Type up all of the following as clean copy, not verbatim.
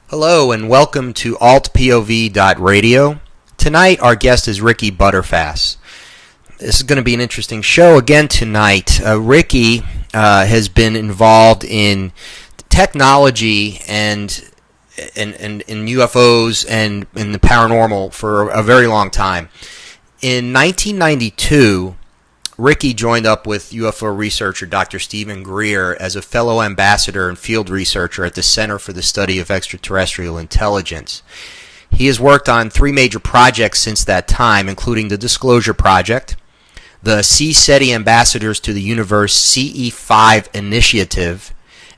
Hello and welcome to altPOV.radio. Tonight our guest is Ricky Butterfass. This is going to be an interesting show again tonight. Ricky has been involved in technology and in UFOs and in the paranormal for a very long time. In 1992, Ricky joined up with UFO researcher Dr. Stephen Greer as a fellow ambassador and field researcher at the Center for the Study of Extraterrestrial Intelligence. He has worked on three major projects since that time, including the Disclosure Project, the CSETI Ambassadors to the Universe CE5 Initiative,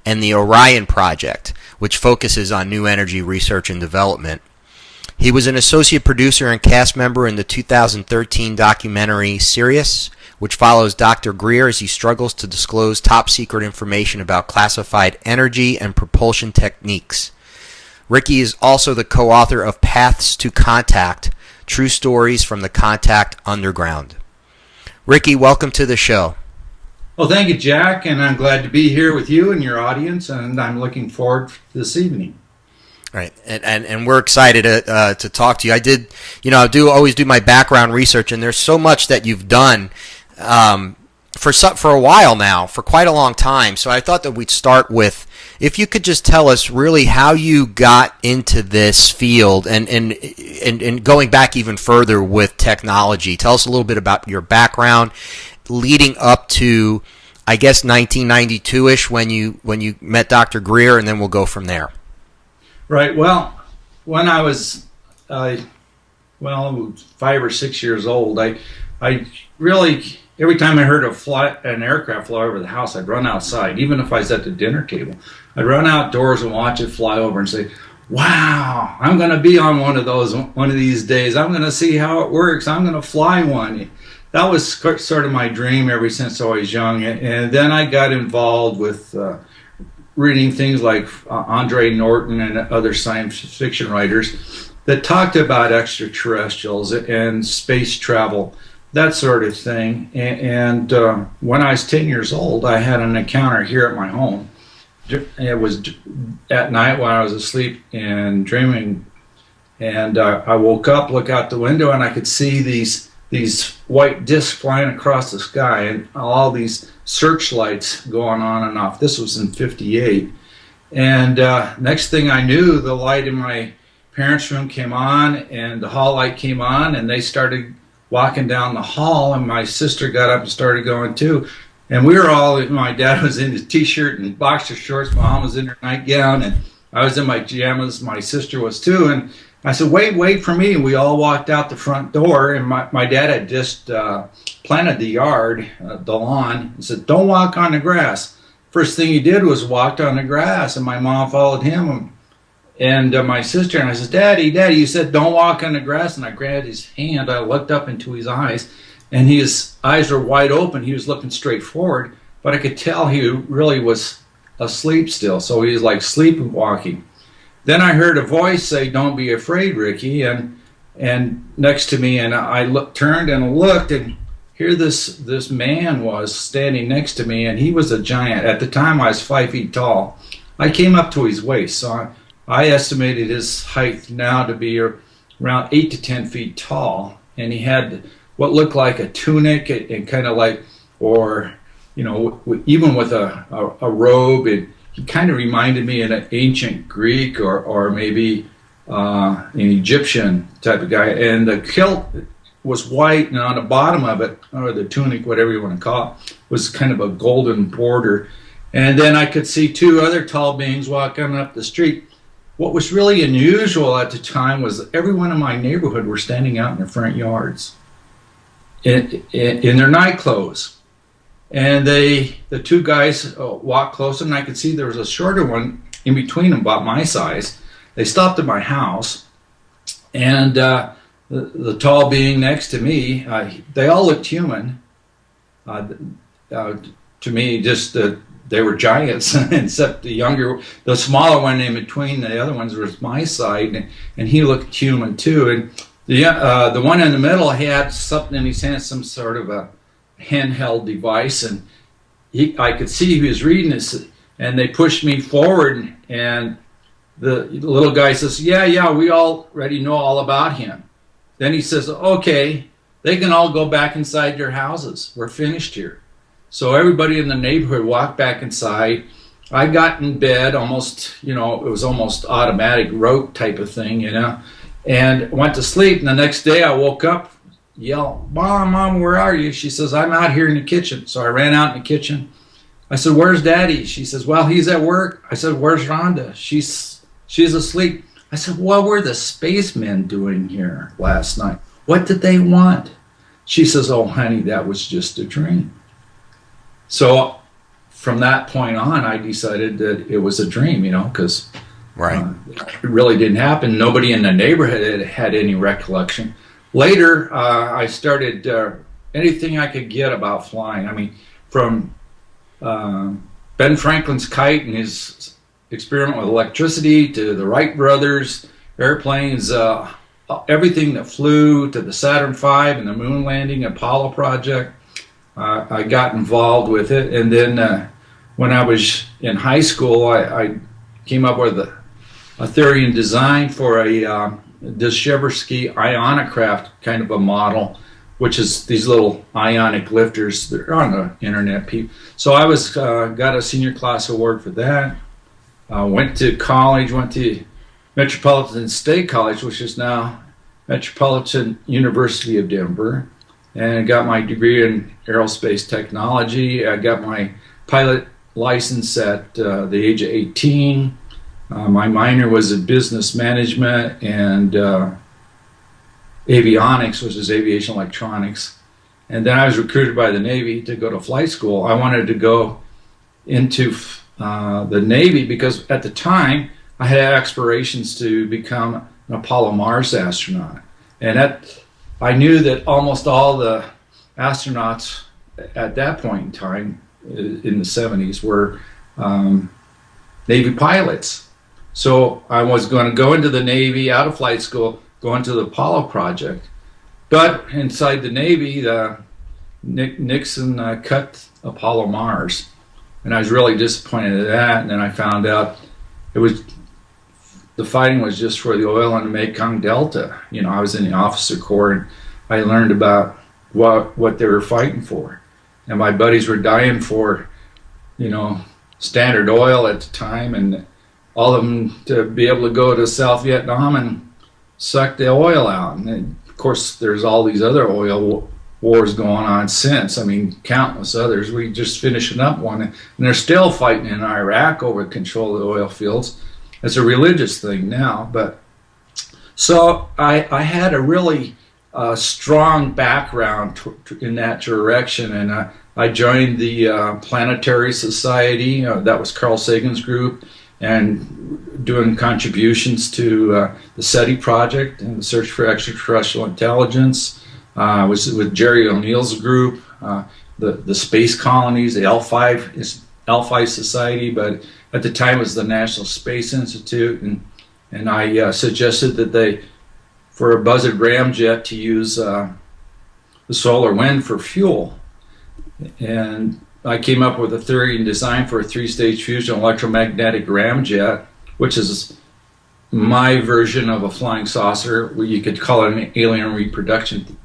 and the Orion Project, which focuses on new energy research and development. He was an associate producer and cast member in the 2013 documentary Sirius, which follows Dr. Greer as he struggles to disclose top-secret information about classified energy and propulsion techniques. Ricky is also the co-author of Paths to Contact, True Stories from the Contact Underground. Ricky, welcome to the show. Well, thank you, Jack, and I'm glad to be here with you and your audience, and I'm looking forward to this evening. Right, and we're excited to talk to you. I did, always do my background research, and there's so much that you've done for a while now, for quite a long time. So I thought that we'd start with, if you could just tell us really how you got into this field, and going back even further with technology. Tell us a little bit about your background leading up to, I guess, 1992-ish when you met Dr. Greer, and then we'll go from there. Right. Well, when I was 5 or 6 years old, I really, every time I heard an aircraft fly over the house, I'd run outside. Even if I was at the dinner table, I'd run outdoors and watch it fly over and say, "Wow, I'm going to be on one of these days. I'm going to see how it works. I'm going to fly one." That was sort of my dream ever since I was young. And then I got involved with reading things like Andre Norton and other science fiction writers that talked about extraterrestrials and space travel, that sort of thing. And when I was 10 years old, I had an encounter here at my home. It was at night when I was asleep and dreaming. And I woke up, looked out the window, and I could see these white discs flying across the sky and all these searchlights going on and off. This was in 58. And next thing I knew, the light in my parents' room came on and the hall light came on, and they started walking down the hall, and my sister got up and started going too. And we were all, my dad was in his t-shirt and boxer shorts, my mom was in her nightgown, and I was in my pajamas, my sister was too. And I said, wait for me. And we all walked out the front door, and my dad had just planted the yard, the lawn, and said, "Don't walk on the grass." First thing he did was walked on the grass, and my mom followed him and my sister. And I said, Daddy, you said don't walk on the grass. And I grabbed his hand. I looked up into his eyes, and his eyes were wide open. He was looking straight forward, but I could tell he really was asleep still. So he was like sleepwalking. Then I heard a voice say, "Don't be afraid, Ricky," and next to me, and I turned and looked, and here this man was standing next to me, and he was a giant. At the time, I was 5 feet tall. I came up to his waist, so I estimated his height now to be around 8 to 10 feet tall, and he had what looked like a tunic and kind of like, or even with a robe. He kind of reminded me of an ancient Greek or maybe an Egyptian type of guy. And the kilt was white, and on the bottom of it, or the tunic, whatever you want to call it, was kind of a golden border. And then I could see two other tall beings walking up the street. What was really unusual at the time was everyone in my neighborhood were standing out in their front yards in their night clothes. And the two guys walked closer, and I could see there was a shorter one in between them, about my size. They stopped at my house, and the tall being next to me, they all looked human. To me, just they were giants, except the smaller one in between the other ones was my side, and he looked human too. And the one in the middle had something in his hand, some sort of a handheld device, and I could see he was reading this, and they pushed me forward, and the little guy says, yeah, we already know all about him. Then he says, okay, they can all go back inside their houses. We're finished here. So everybody in the neighborhood walked back inside. I got in bed almost, it was almost automatic rote type of thing, and went to sleep. And the next day I woke up, yelled, Mom, where are you? She says, I'm out here in the kitchen. So I ran out in the kitchen. I said, where's Daddy? She says, well, he's at work. I said, where's Rhonda? She's asleep. I said, what were the spacemen doing here last night? What did they want? She says, oh, honey, that was just a dream. So from that point on, I decided that it was a dream, because it really didn't happen. Nobody in the neighborhood had any recollection. Later, I started anything I could get about flying. I mean, from Ben Franklin's kite and his experiment with electricity to the Wright brothers, airplanes, everything that flew, to the Saturn V and the moon landing, Apollo project. I got involved with it, and then when I was in high school, I came up with a theory and design for a Deshevsky ionicraft kind of a model, which is these little ionic lifters. They're on the internet. So I got a senior class award for that. Went to college, went to Metropolitan State College, which is now Metropolitan University of Denver, and got my degree in aerospace technology. I got my pilot license at the age of 18. My minor was in business management and avionics, which is aviation electronics. And then I was recruited by the Navy to go to flight school. I wanted to go into the Navy because at the time I had aspirations to become an Apollo Mars astronaut. And I knew that almost all the astronauts at that point in time, in the 70s, were Navy pilots. So I was going to go into the Navy, out of flight school, go into the Apollo project. But inside the Navy, Nixon cut Apollo Mars. And I was really disappointed at that. And then I found out the fighting was just for the oil in the Mekong Delta. I was in the officer corps, and I learned about what they were fighting for. And my buddies were dying for, Standard Oil at the time, and all of them to be able to go to South Vietnam and suck the oil out. And of course, there's all these other oil wars going on since. I mean, countless others. We just finishing up one, and they're still fighting in Iraq over control of the oil fields. It's a religious thing now, but so I had a really strong background in that direction, and I joined the Planetary Society. That was Carl Sagan's group, and doing contributions to the SETI project and the search for extraterrestrial intelligence. I was with Jerry O'Neill's group, the space colonies, the L5 Society, but at the time it was the National Space Institute, and I suggested that for a buzzard ramjet, to use the solar wind for fuel. And I came up with a theory and design for a 3-stage fusion electromagnetic ramjet, which is my version of a flying saucer. You could call it an alien reproduction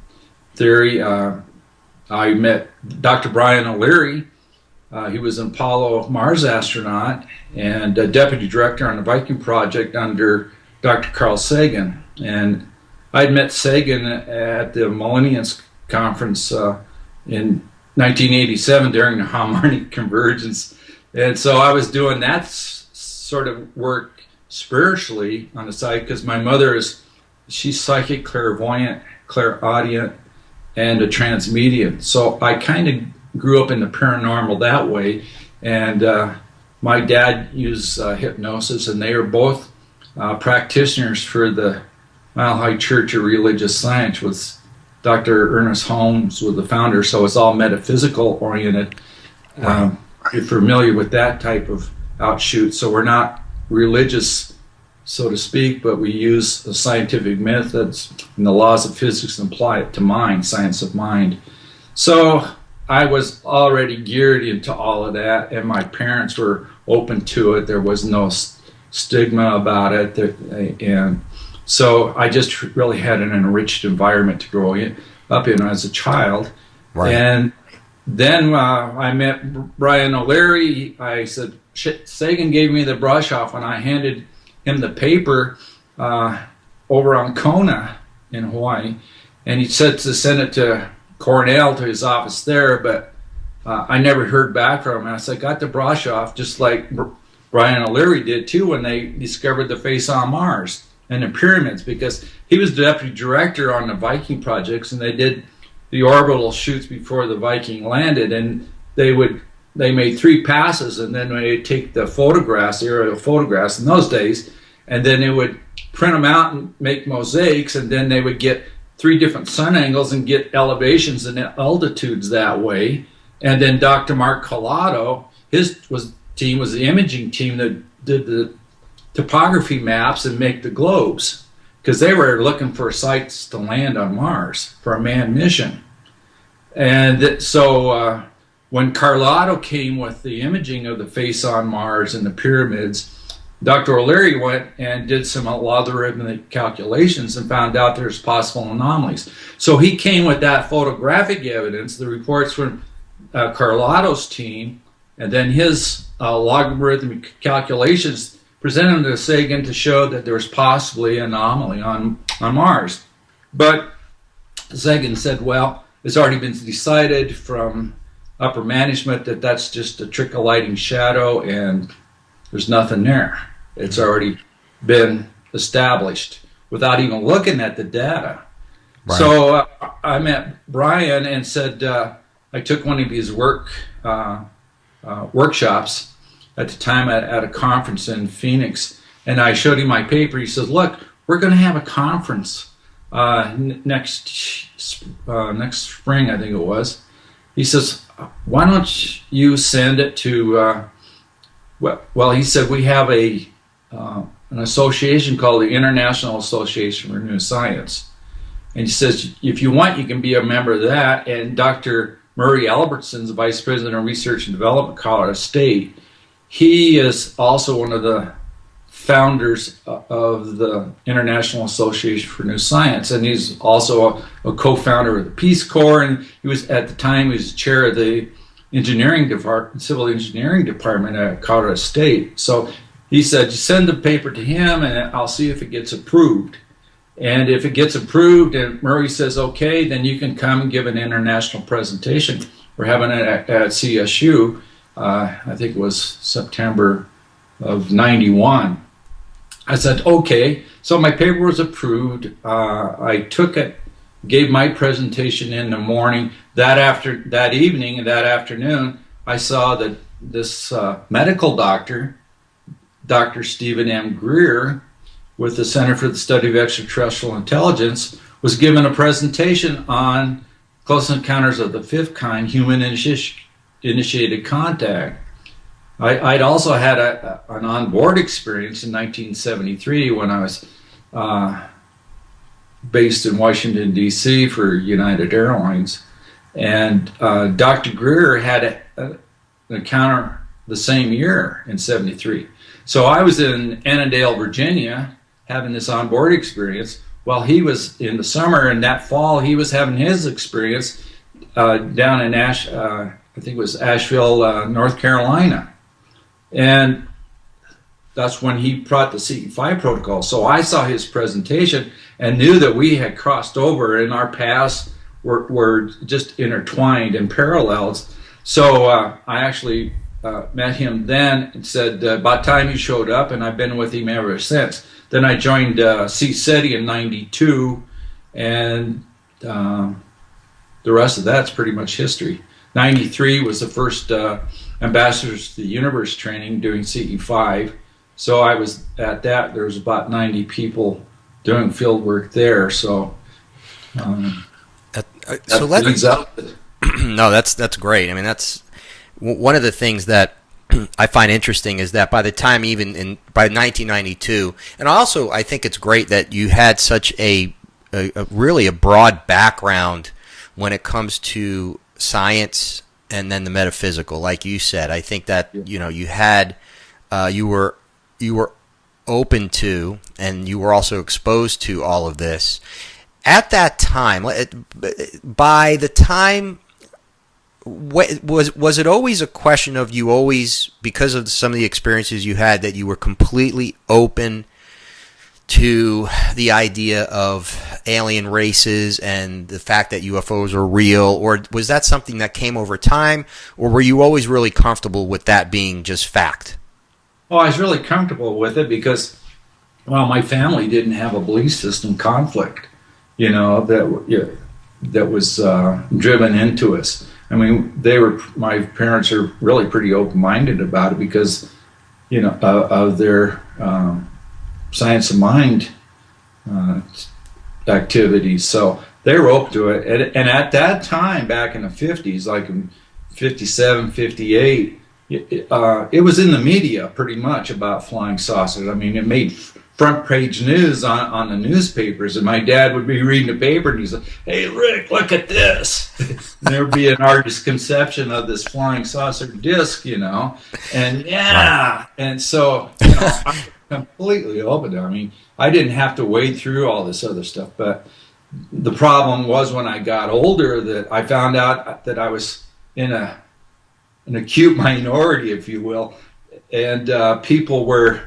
theory. I met Dr. Brian O'Leary. He was an Apollo Mars astronaut and a deputy director on the Viking project under Dr. Carl Sagan. And I'd met Sagan at the Millennium Conference in 1987 during the harmonic convergence. And so I was doing that sort of work spiritually on the side, because my mother she's psychic, clairvoyant, clairaudient, and a transmedium. So I kind of grew up in the paranormal that way. And my dad used hypnosis, and they are both practitioners for the Mile High Church of Religious Science, with Dr. Ernest Holmes was the founder, so it's all metaphysical oriented. You're familiar with that type of outshoot. So we're not religious, so to speak, but we use the scientific methods and the laws of physics and apply it to mind, science of mind. So I was already geared into all of that, and my parents were open to it. There was no stigma about it, and so I just really had an enriched environment to grow up in as a child. Right. And then I met Brian O'Leary. I said, Sagan gave me the brush off when I handed him the paper over on Kona in Hawaii, and he said to send it to Cornell, to his office there, but I never heard back from him. And I said, got the brush off, just like Brian O'Leary did too when they discovered the face on Mars and the pyramids, because he was the deputy director on the Viking projects, and they did the orbital shoots before the Viking landed, and they made 3 passes, and then they take the photographs, the aerial photographs in those days, and then they would print them out and make mosaics, and then they would get 3 different sun angles and get elevations and altitudes that way. And then Dr. Mark Collado, his team was the imaging team that did the topography maps and make the globes, because they were looking for sites to land on Mars for a manned mission. And so when Collado came with the imaging of the face on Mars and the pyramids, Dr. O'Leary went and did some logarithmic calculations and found out there's possible anomalies. So he came with that photographic evidence, the reports from Carlado's team, and then his logarithmic calculations, presented them to Sagan to show that there was possibly an anomaly on Mars. But Sagan said, well, it's already been decided from upper management that that's just a trick of lighting shadow and there's nothing there. It's already been established without even looking at the data. Right. So I met Brian and said, I took one of his workshops at the time at a conference in Phoenix, and I showed him my paper. He says, look, we're going to have a conference next spring, I think it was. He says, why don't you send it to, well, he said, we have an association called the International Association for New Science. And he says, if you want, you can be a member of that. And Dr. Murray Albertson's the Vice President of Research and Development at Colorado State. He is also one of the founders of the International Association for New Science, and he's also a co-founder of the Peace Corps, and he was, at the time, he was chair of the engineering department, civil engineering department at Colorado State. So he said, you send the paper to him and I'll see if it gets approved. And if it gets approved and Murray says, okay, then you can come and give an international presentation. We're having it at CSU. I think it was September of '91. I said, okay. So my paper was approved. I took it, gave my presentation in the morning. That evening and that afternoon, I saw that this medical doctor, Dr. Stephen M. Greer, with the Center for the Study of Extraterrestrial Intelligence, was given a presentation on close encounters of the fifth kind, human-initiated contact. I'd also had an on-board experience in 1973 when I was based in Washington, D.C. for United Airlines. And Dr. Greer had an encounter the same year in 73. So I was in Annandale, Virginia, having this on-board experience, while he was in the summer, and that fall he was having his experience down in I think it was Asheville, North Carolina. And that's when he brought the CE5 protocol. So I saw his presentation and knew that we had crossed over and our paths were just intertwined and parallels. So I actually met him then and said, about time you showed up, and I've been with him ever since. Then I joined CSETI in '92, and the rest of that's pretty much history. '93 was the first Ambassadors to the Universe training doing CE5. So I was at that. There was about 90 people doing field work there. So No, that's great. I mean, that's one of the things that I find interesting is that by the time by 1992, and also I think it's great that you had such a really a broad background when it comes to science and then the metaphysical, like you said. I think that you had you were open to, and you were also exposed to all of this. At that time, by the time, was it always a question of you always, because of some of the experiences you had, that you were completely open to the idea of alien races and the fact that UFOs are real, or was that something that came over time, or were you always really comfortable with that being just fact? Well, I was really comfortable with it because, well, my family didn't have a belief system conflict, that was driven into us. I mean, my parents are really pretty open-minded about it because, of their science of mind activities. So they were open to it. And at that time, back in the 50s, like in 57, 58, it was in the media pretty much about flying saucers. I mean, it made front page news on the newspapers, and my dad would be reading the paper and he's like, "Hey Rick, look at this." And there would be an artist's conception of this flying saucer disc, and Right. And so, I'm completely open to it. I mean, I didn't have to wade through all this other stuff, but the problem was when I got older that I found out that I was in an acute minority, if you will, and people were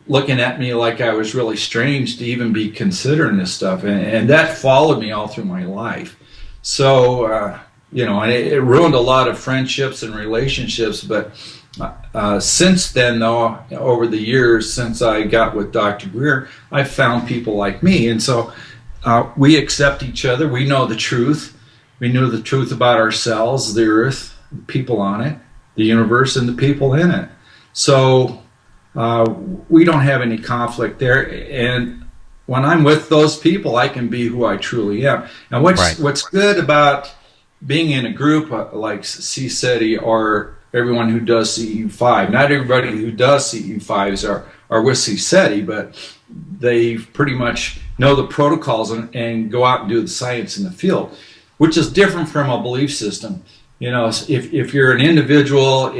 looking at me like I was really strange to even be considering this stuff, and that followed me all through my life. So, and it ruined a lot of friendships and relationships, but since then, though, over the years, since I got with Dr. Greer, I've found people like me, and so we accept each other. We know the truth. We know the truth about ourselves, the earth, the people on it, the universe, and the people in it. So we don't have any conflict there, and when I'm with those people, I can be who I truly am. And what's good about being in a group like CSETI or everyone who does CE5, not everybody who does CE5s are with CSETI, but they pretty much know the protocols and go out and do the science in the field, which is different from a belief system. If you're an individual,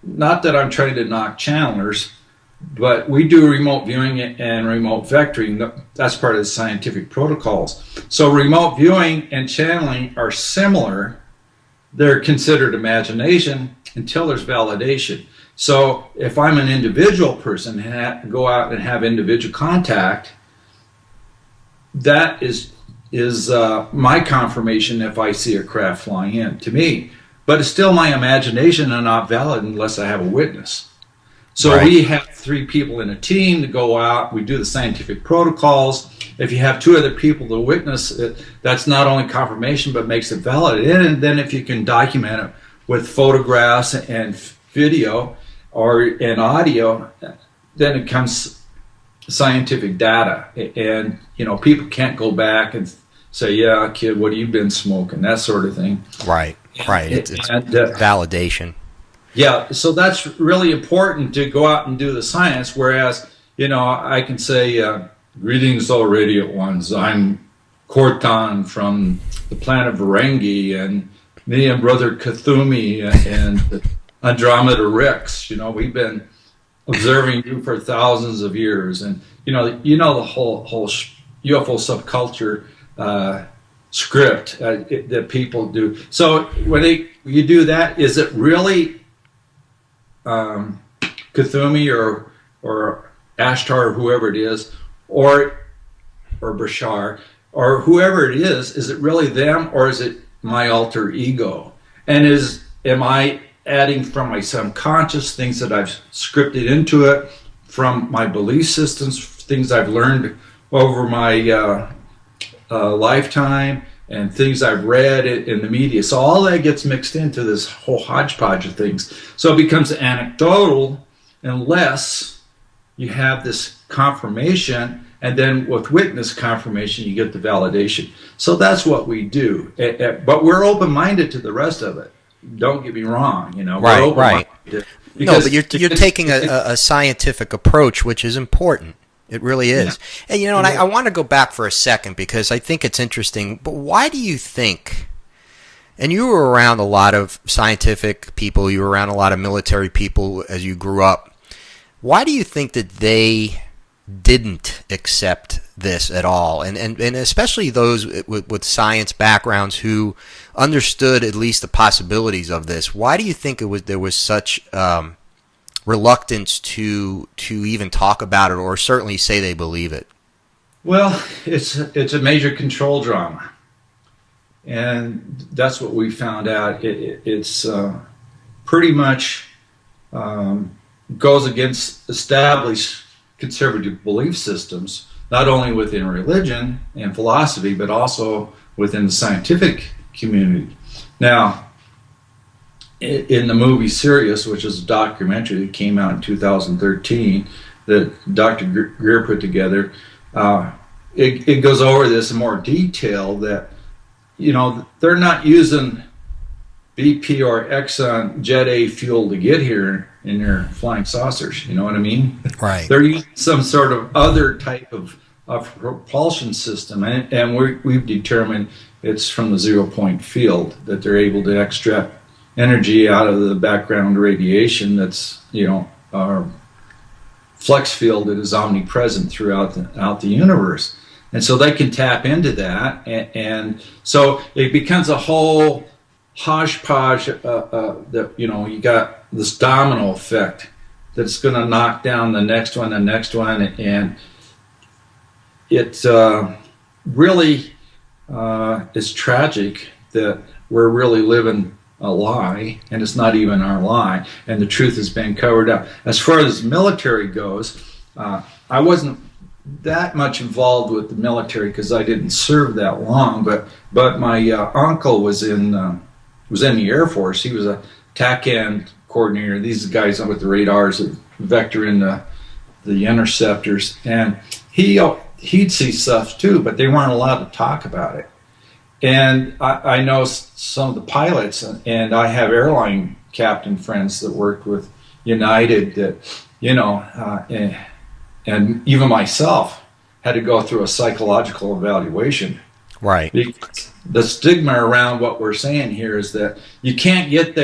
not that I'm trying to knock channelers, but we do remote viewing and remote vectoring. That's part of the scientific protocols. So remote viewing and channeling are similar. They're considered imagination until there's validation. So if I'm an individual person and go out and have individual contact, that is my confirmation if I see a craft flying in to me. But it's still my imagination and not valid unless I have a witness. So we have 3 people in a team to go out. We do the scientific protocols. If you have 2 other people to witness it, that's not only confirmation but makes it valid. And then if you can document it with photographs and video and audio, then it comes scientific data. And people can't go back and say, "Yeah, kid, what have you been smoking?" That sort of thing. Right. It's validation. Yeah, so that's really important to go out and do the science, whereas, I can say, "Greetings, all radiant ones. I'm Corton from the planet Varengi, and me and Brother Cthulhu and Andromeda Rex, we've been observing you for thousands of years." And, the whole UFO subculture script that people do. So when you do that, is it really Cthulhu or Ashtar or whoever it is, or Bashar or whoever it is it really them, or is it my alter ego? And am I adding from my subconscious things that I've scripted into it, from my belief systems, things I've learned over my lifetime, and things I've read in the media? So all that gets mixed into this whole hodgepodge of things. So it becomes anecdotal unless you have this confirmation, and then with witness confirmation, you get the validation. So that's what we do. But we're open-minded to the rest of it. Don't get me wrong, Right. No, but you're taking a scientific approach, which is important. It really is. Yeah. And I want to go back for a second because I think it's interesting. But why do you think, and you were around a lot of scientific people, you were around a lot of military people as you grew up, Why do you think that they didn't accept this at all, and especially those with science backgrounds who understood at least the possibilities of this? Why do you think there was such reluctance to even talk about it, or certainly say they believe it? Well, it's a major control drama, and that's what we found out. It's pretty much goes against established conservative belief systems, not only within religion and philosophy, but also within the scientific community. Now, in the movie Sirius, which is a documentary that came out in 2013 that Dr. Greer put together, it goes over this in more detail, that, you know, they're not using BP or Exxon Jet A fuel to get here in their flying saucers, you know what I mean? Right. They're using some sort of other type of propulsion system, and we've determined it's from the 0-point field that they're able to extract energy out of the background radiation that's, you know, our flex field that is omnipresent throughout the universe. And so they can tap into that, and so it becomes a whole hodgepodge that, you know, you got this domino effect that's going to knock down the next one, and it really is tragic that we're really living a lie, and it's not even our lie, and the truth has been covered up. As far as military goes, I wasn't that much involved with the military because I didn't serve that long, but my uncle was in the Air Force. He was a TACAN coordinator. These guys with the radars that vector in the interceptors, and he'd see stuff too, but they weren't allowed to talk about it. And I know some of the pilots, and I have airline captain friends that worked with United that, you know, and even myself had to go through a psychological evaluation. Right. Because the stigma around what we're saying here is that you can't get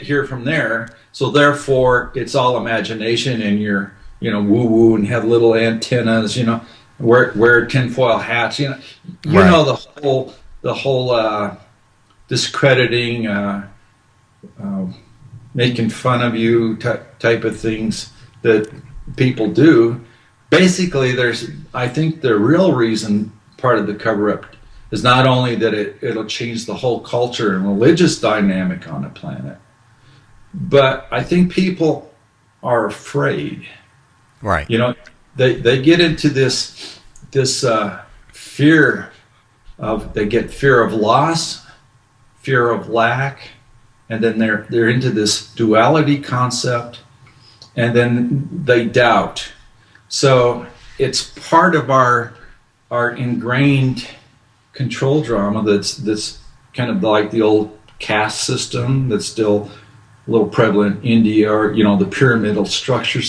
here from there, so therefore it's all imagination, and you're, you know, woo-woo and have little antennas, you know, wear tinfoil hats, you know, right. know, the whole discrediting, making fun of you type of things that people do. Basically, I think the real reason, part of the cover-up, is not only that it'll change the whole culture and religious dynamic on the planet, but I think people are afraid. Right. You know, they get into this fear they get fear of loss, fear of lack, and then they're into this duality concept, and then they doubt. So it's part of our ingrained control drama that's kind of like the old caste system that's still a little prevalent in India, or, you know, the pyramidal structure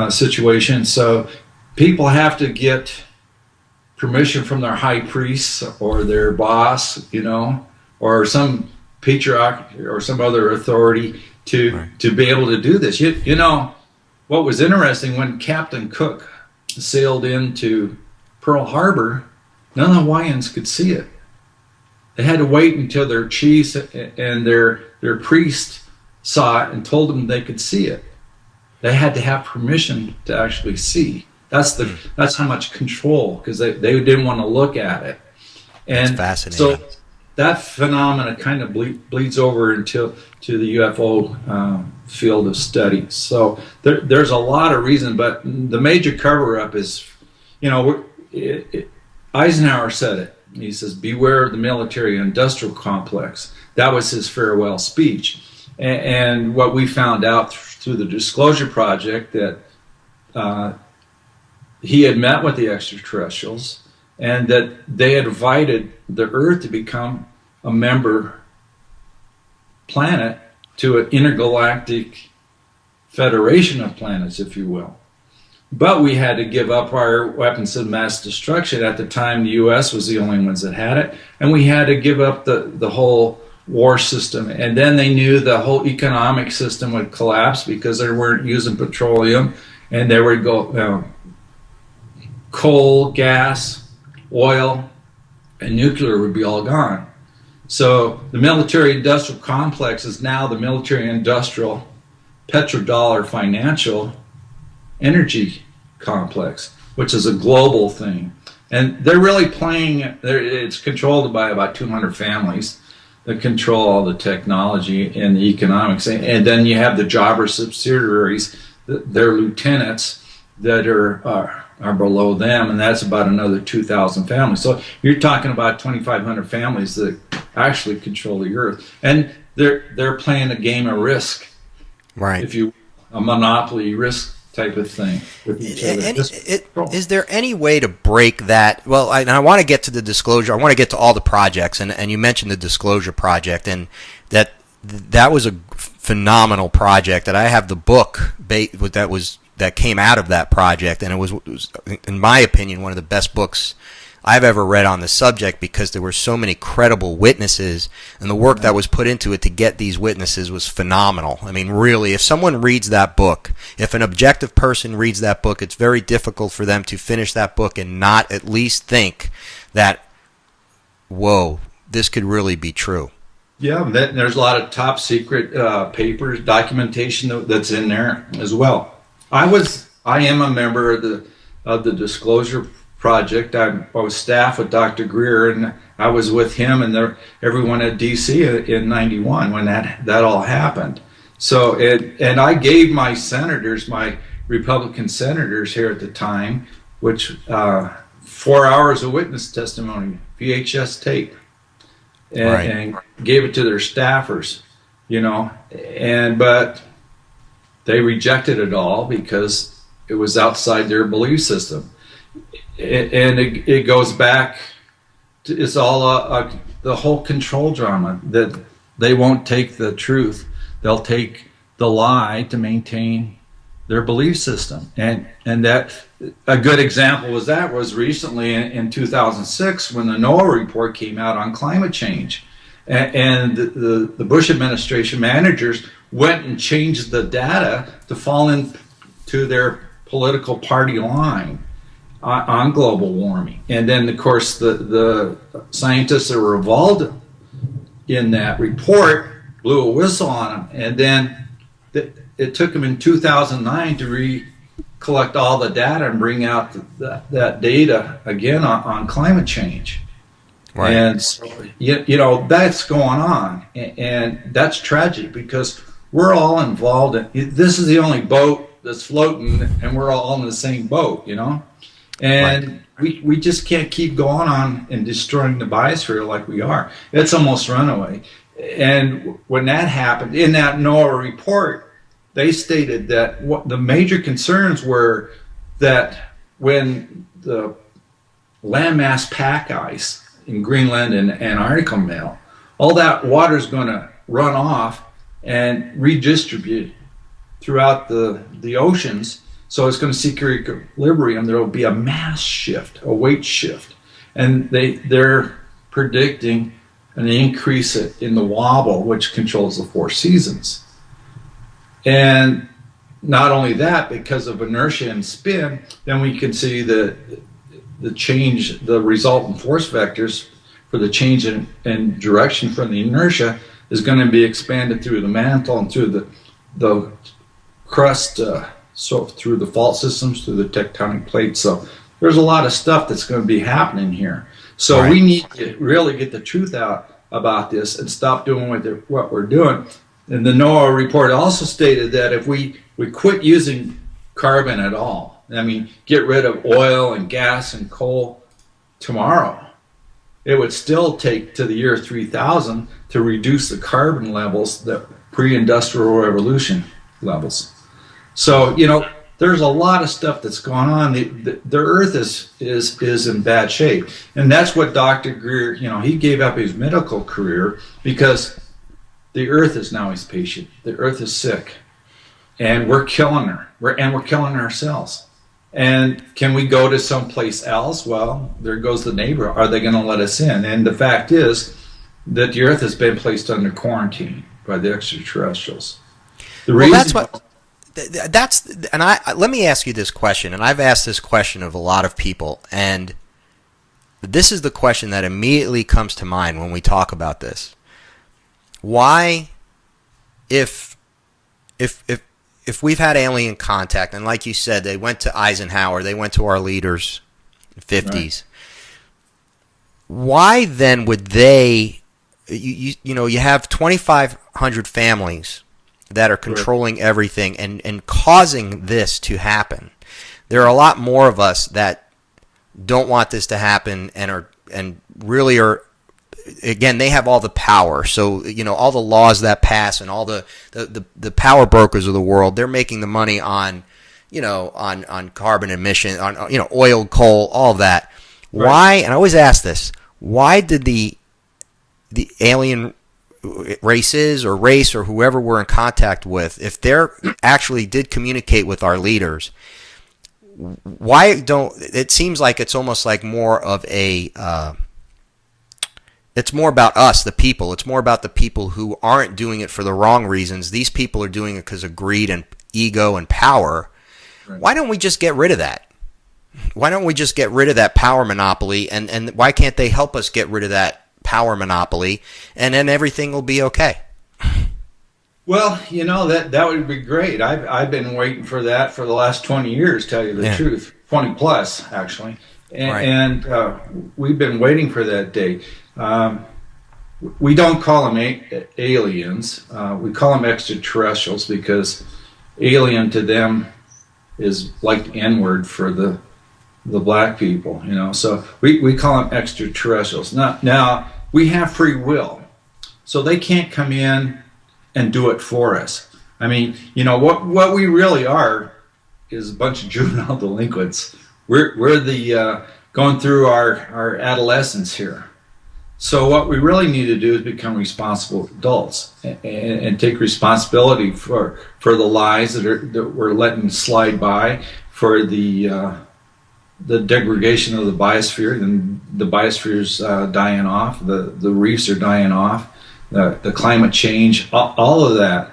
situation. So people have to get permission from their high priests or their boss, you know, or some patriarch or some other authority to be able to do this. You know, what was interesting, when Captain Cook sailed into Pearl Harbor, none of the Hawaiians could see it. They had to wait until their chiefs and their priest saw it and told them they could see it. They had to have permission to actually see. That's how much control, because they didn't want to look at it. And that's fascinating. So that phenomena kind of bleeds over to the UFO field of study. So there's a lot of reason, but the major cover-up is, you know, Eisenhower said it. He says, "Beware of the military-industrial complex." That was his farewell speech. And what we found out through the Disclosure Project, that he had met with the extraterrestrials, and that they had invited the Earth to become a member planet to an intergalactic federation of planets, if you will. But we had to give up our weapons of mass destruction. At the time, the U.S. was the only ones that had it, and we had to give up the whole war system. And then they knew the whole economic system would collapse because they weren't using petroleum, and they would go coal, gas, oil, and nuclear would be all gone. So the military-industrial complex is now the military-industrial petrodollar financial energy complex, which is a global thing. And they're really playing, it's controlled by about 200 families that control all the technology and the economics. And then you have the jobber subsidiaries, their lieutenants that are below them, and that's about another 2,000 families. So you're talking about 2,500 families that actually control the earth. And they're playing a game of risk. Right. If you, a monopoly risk type of thing with each other. Is there any way to break that? Well, I want to get to the disclosure. I want to get to all the projects, and you mentioned the disclosure project, and that was a phenomenal project. That I have the book that came out of that project, and it was, in my opinion, one of the best books I've ever read on the subject, because there were so many credible witnesses, and the work that was put into it to get these witnesses was phenomenal. I mean, really, if someone reads that book, if an objective person reads that book, it's very difficult for them to finish that book and not at least think that, whoa, this could really be true. Yeah, there's a lot of top secret papers, documentation that's in there as well. I am a member of the Disclosure Project. I was staff with Dr. Greer, and I was with him and everyone at DC in '91 when that all happened. So and I gave my senators, my Republican senators here at the time, which 4 hours of witness testimony, VHS tape, and gave it to their staffers, but they rejected it all because it was outside their belief system. And it goes back to, it's all the whole control drama, that they won't take the truth, they'll take the lie to maintain their belief system. And that a good example was recently in 2006 when the NOAA report came out on climate change, and the Bush administration managers went and changed the data to fall into their political party line on global warming. And then, of course, the scientists that were involved in that report blew a whistle on them. And then it took them in 2009 to collect all the data and bring out that data again on climate change. Right. And so, that's going on. And that's tragic because we're all involved. This is the only boat that's floating, and we're all in the same boat, And we just can't keep going on and destroying the biosphere like we are. It's almost runaway. And when that happened, in that NOAA report, they stated that the major concerns were that when the landmass pack ice in Greenland and Antarctica melt, all that water is going to run off and redistribute throughout the oceans. So it's going to seek equilibrium. There will be a mass shift, a weight shift. And they're predicting an increase in the wobble, which controls the four seasons. And not only that, because of inertia and spin, then we can see the change, the resultant force vectors for the change in direction from the inertia is going to be expanded through the mantle and through the crust, so through the fault systems, through the tectonic plates. So there's a lot of stuff that's going to be happening here. So we need to really get the truth out about this and stop doing what we're doing. And the NOAA report also stated that if we quit using carbon at all, I mean, get rid of oil and gas and coal tomorrow, it would still take to the year 3000 to reduce the carbon levels, the pre-industrial revolution levels. So, there's a lot of stuff that's going on. The Earth is in bad shape. And that's what Dr. Greer, he gave up his medical career because the Earth is now his patient. The Earth is sick. And we're killing her. We're killing ourselves. And can we go to someplace else? Well, there goes the neighbor. Are they going to let us in? And the fact is, that the Earth has been placed under quarantine by the extraterrestrials. Well, that's what. And let me ask you this question, and I've asked this question of a lot of people, and this is the question that immediately comes to mind when we talk about this. Why, if we've had alien contact, and like you said, they went to Eisenhower, they went to our leaders in the 50s, right. Why then would they, you have 2,500 families that are controlling everything and causing this to happen. There are a lot more of us that don't want this to happen and really are. Again, they have all the power. So all the laws that pass and all the power brokers of the world, they're making the money on on carbon emission, on oil, coal, all of that. Right. Why? And I always ask this: why did the alien races or race or whoever we're in contact with, if they're actually did communicate with our leaders, why don't it seems like it's almost like more of a it's more about us, the people. It's more about the people who aren't doing it for the wrong reasons. These people are doing it because of greed and ego and power. Right. Why don't we just get rid of that? Why don't we just get rid of that power monopoly, and why can't they help us get rid of that power monopoly, and then everything will be okay? Well, that would be great. I've been waiting for that for the last 20 years, tell you the truth. 20 plus, actually. And we've been waiting for that day. We don't call them aliens. We call them extraterrestrials because alien to them is like the N-word for the black people, So we call them extraterrestrials. Now we have free will, so they can't come in and do it for us. I mean, what we really are is a bunch of juvenile delinquents. We're the going through our adolescence here. So what we really need to do is become responsible adults and take responsibility for the lies that we're letting slide by, for the degradation of the biosphere. And the biosphere's dying off, the reefs are dying off, the climate change, all of that.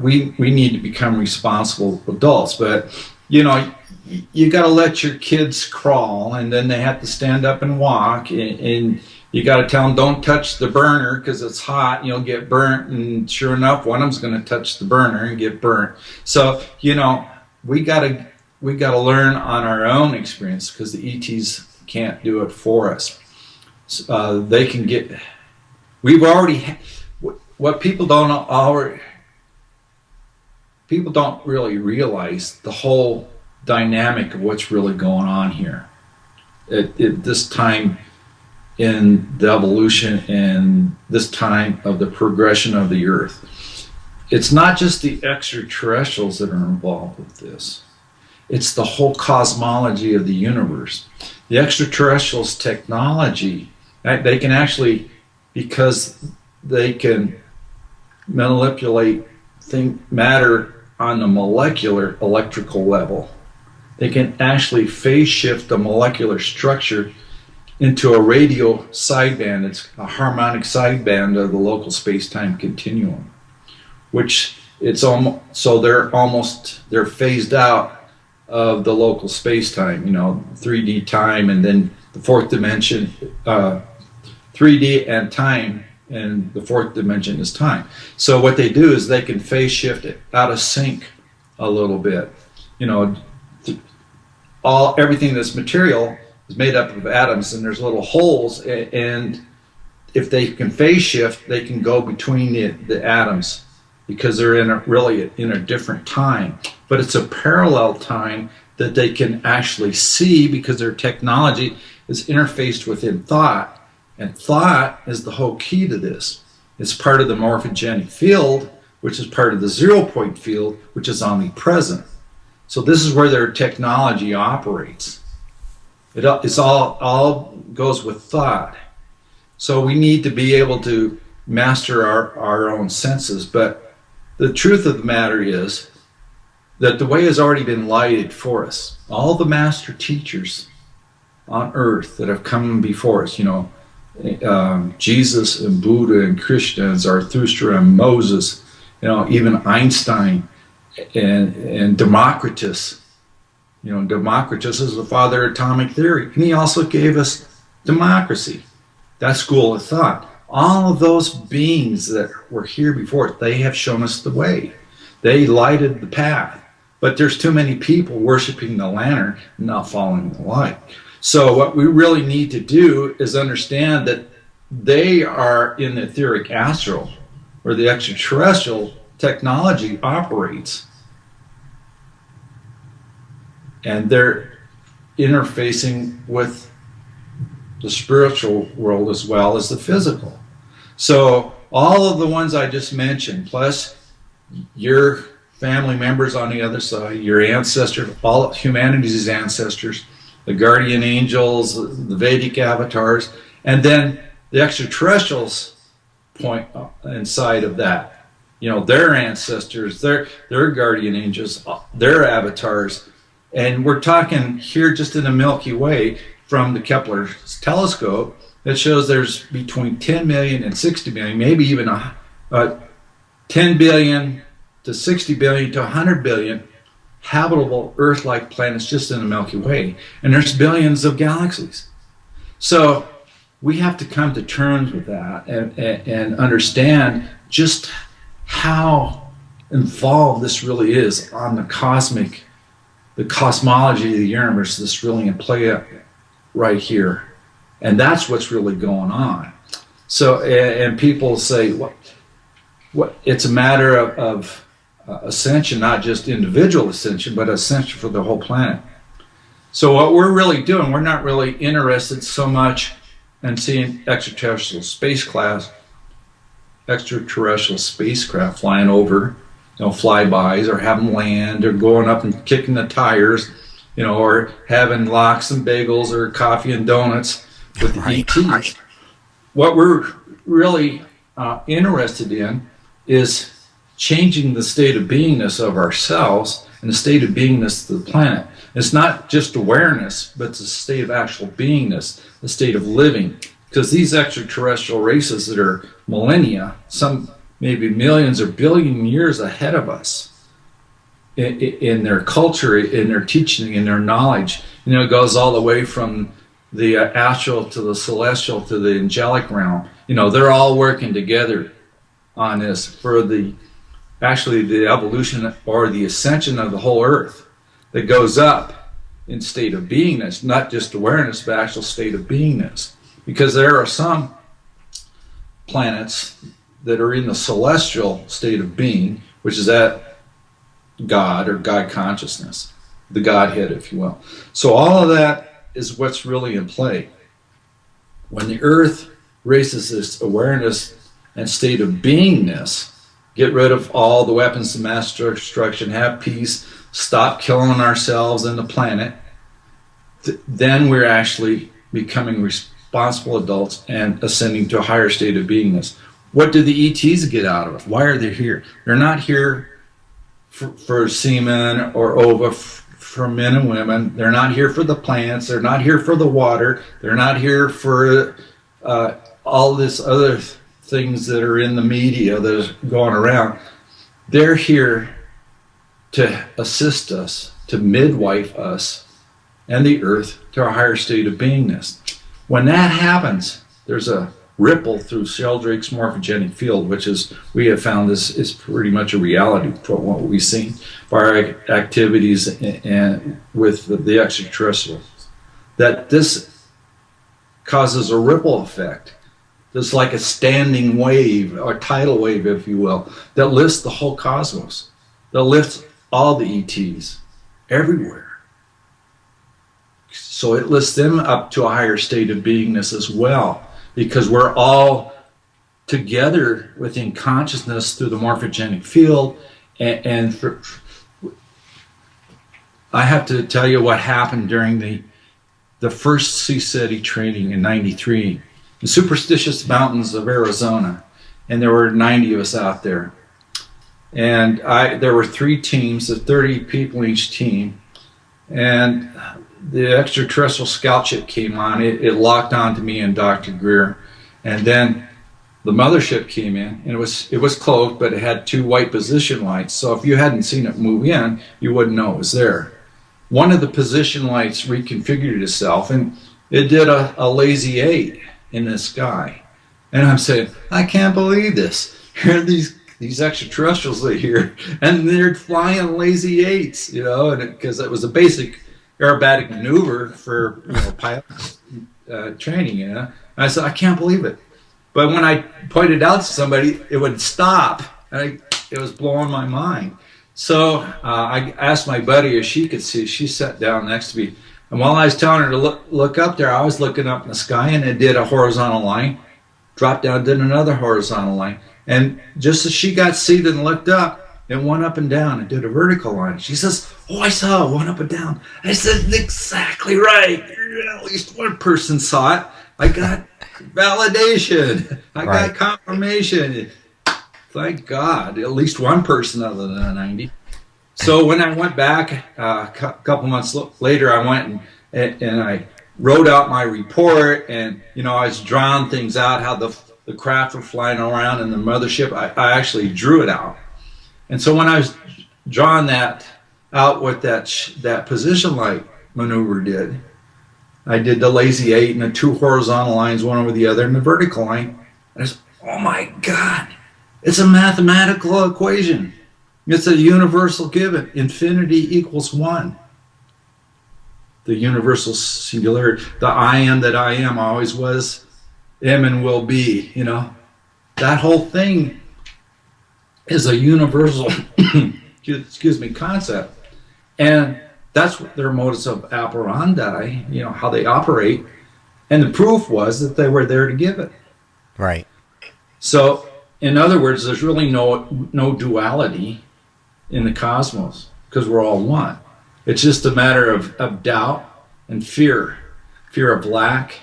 We need to become responsible adults. But you got to let your kids crawl, and then they have to stand up and walk, and you got to tell them don't touch the burner because it's hot and you'll get burnt. And sure enough, one of them's going to touch the burner and get burnt. So we got to learn on our own experience, because the ETs can't do it for us. They can get. We've already. What people don't really realize the whole dynamic of what's really going on here at this time in the evolution and this time of the progression of the Earth. It's not just the extraterrestrials that are involved with this. It's the whole cosmology of the universe. The extraterrestrials' technology, they can actually, because they can manipulate matter on the molecular electrical level. They can actually phase shift the molecular structure into a radio sideband. It's a harmonic sideband of the local space-time continuum, which it's almost, so they're phased out of the local space-time, 3D time, and then the fourth dimension, 3D and time, and the fourth dimension is time. So what they do is they can phase shift it out of sync a little bit. Everything that's material is made up of atoms, and there's little holes, and if they can phase shift, they can go between the atoms, because they're really in a different time. But it's a parallel time that they can actually see, because their technology is interfaced within thought. And thought is the whole key to this. It's part of the morphogenic field, which is part of the 0-point field, which is omnipresent. So this is where their technology operates. It's all goes with thought. So we need to be able to master our own senses. But the truth of the matter is that the way has already been lighted for us. All the master teachers on Earth that have come before us, Jesus and Buddha and Krishna and Zarathustra and Moses, even Einstein and Democritus. Democritus is the father of atomic theory, and he also gave us democracy, that school of thought. All of those beings that were here before, they have shown us the way. They lighted the path. But there's too many people worshiping the lantern and not following the light. So what we really need to do is understand that they are in the etheric astral, where the extraterrestrial technology operates. And they're interfacing with the spiritual world as well as the physical. So all of the ones I just mentioned, plus your family members on the other side, your ancestors, all of humanity's ancestors, the guardian angels, the Vedic avatars, and then the extraterrestrials point inside of that. Their ancestors, their guardian angels, their avatars. And we're talking here just in the Milky Way from the Kepler telescope that shows there's between 10 million and 60 million, maybe even 10 billion to 60 billion to 100 billion habitable Earth-like planets just in the Milky Way. And there's billions of galaxies. So we have to come to terms with that and understand just how involved this really is on the cosmology of the universe that's really in play right here. And that's what's really going on. So, and people say, what? It's a matter of ascension, not just individual ascension, but ascension for the whole planet. So what we're really doing, we're not really interested so much in seeing extraterrestrial spacecraft flying over, flybys, or having land, or going up and kicking the tires, or having lox and bagels or coffee and donuts with the ETs. Right. What we're really interested in is changing the state of beingness of ourselves and the state of beingness of the planet. It's not just awareness, but it's a state of actual beingness, the state of living. Because these extraterrestrial races that are millennia, some maybe millions or billion years ahead of us in their culture, in their teaching, in their knowledge, it goes all the way from the astral to the celestial to the angelic realm. They're all working together on this for the evolution or the ascension of the whole Earth that goes up in state of beingness, not just awareness, but actual state of beingness. Because there are some planets that are in the celestial state of being, which is at God or God consciousness, the Godhead, if you will. So all of that is what's really in play. When the Earth raises this awareness and state of beingness, get rid of all the weapons of mass destruction, have peace, stop killing ourselves and the planet, then we're actually becoming responsible adults and ascending to a higher state of beingness. What do the ETs get out of it? Why are they here? They're not here for semen or ova for men and women. They're not here for the plants. They're not here for the water. They're not here for all this other things that are in the media that is going around. They're here to assist us, to midwife us and the Earth to a higher state of beingness. When that happens, there's a ripple through Sheldrake's morphogenic field, which is, we have found this is pretty much a reality for what we've seen by our activities and with the extraterrestrials, that this causes a ripple effect. It's like a standing wave, or tidal wave, if you will, that lifts the whole cosmos, that lifts all the ETs everywhere. So it lifts them up to a higher state of beingness as well, because we're all together within consciousness through the morphogenic field. I have to tell you what happened during the first CSETI training in '93, the superstitious mountains of Arizona, and there were 90 of us out there. And there were 3 teams of 30 people each team, and the extraterrestrial scout ship came on. It locked onto me and Dr. Greer, And then the mothership came in, and it was cloaked, but it had 2 white position lights. So if you hadn't seen it move in, you wouldn't know it was there. One of the position lights reconfigured itself, and it did a lazy 8 in the sky. And I'm saying, I can't believe this. Here are these extraterrestrials are here, and they're flying lazy 8s, you know, and because it was a basic aerobatic maneuver for pilot training, you know. And I said, I can't believe it. But when I pointed out to somebody, it would stop, and it was blowing my mind. So I asked my buddy if she could see. She sat down next to me, and while I was telling her to look up there, I was looking up in the sky, and it did a horizontal line, dropped down, did another horizontal line, and just as she got seated and looked up, it went up and down and did a vertical line. She says, "Oh, I saw it, went up and down." I said, "Exactly right. At least one person saw it. I got validation. I got confirmation. Thank God, at least one person other than the 90. So when I went back a couple months later, I went and I wrote out my report, and I was drawing things out, how the craft were flying around in the mothership. I actually drew it out. And so when I was drawing that out, what that position light maneuver did, I did the lazy 8 and the 2 horizontal lines, one over the other, and the vertical line. And I said, oh my God, it's a mathematical equation. It's a universal given. Infinity equals 1. The universal singularity. The I am that I am, always was, am, and will be. That whole thing is a universal concept. And that's what their modus operandi, how they operate. And the proof was that they were there to give it. Right. So, in other words, there's really no duality in the cosmos, because we're all one. It's just a matter of doubt and fear. Fear of lack,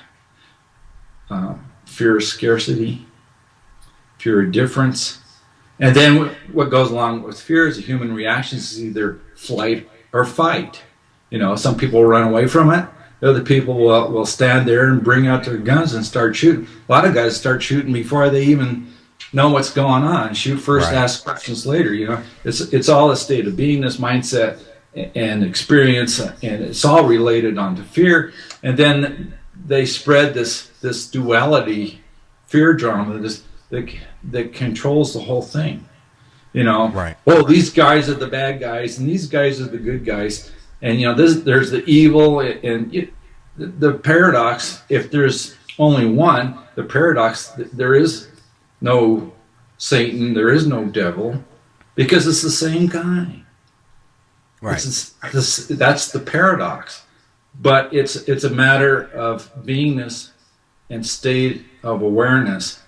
fear of scarcity, fear of difference. And then what goes along with fear is a human reaction is either flight or fight. Some people run away from it. Other people will stand there and bring out their guns and start shooting. A lot of guys start shooting before they even know what's going on. Shoot first, ask questions later. It's all a state of beingness, mindset, and experience, and it's all related onto fear. And then they spread this duality, fear drama, that controls the whole thing. Oh, these guys are the bad guys, and these guys are the good guys. And there's the evil, and the paradox. If there's only one, the paradox, there is no Satan, there is no devil, because it's the same guy. Right. That's the paradox. But it's a matter of beingness and state of awareness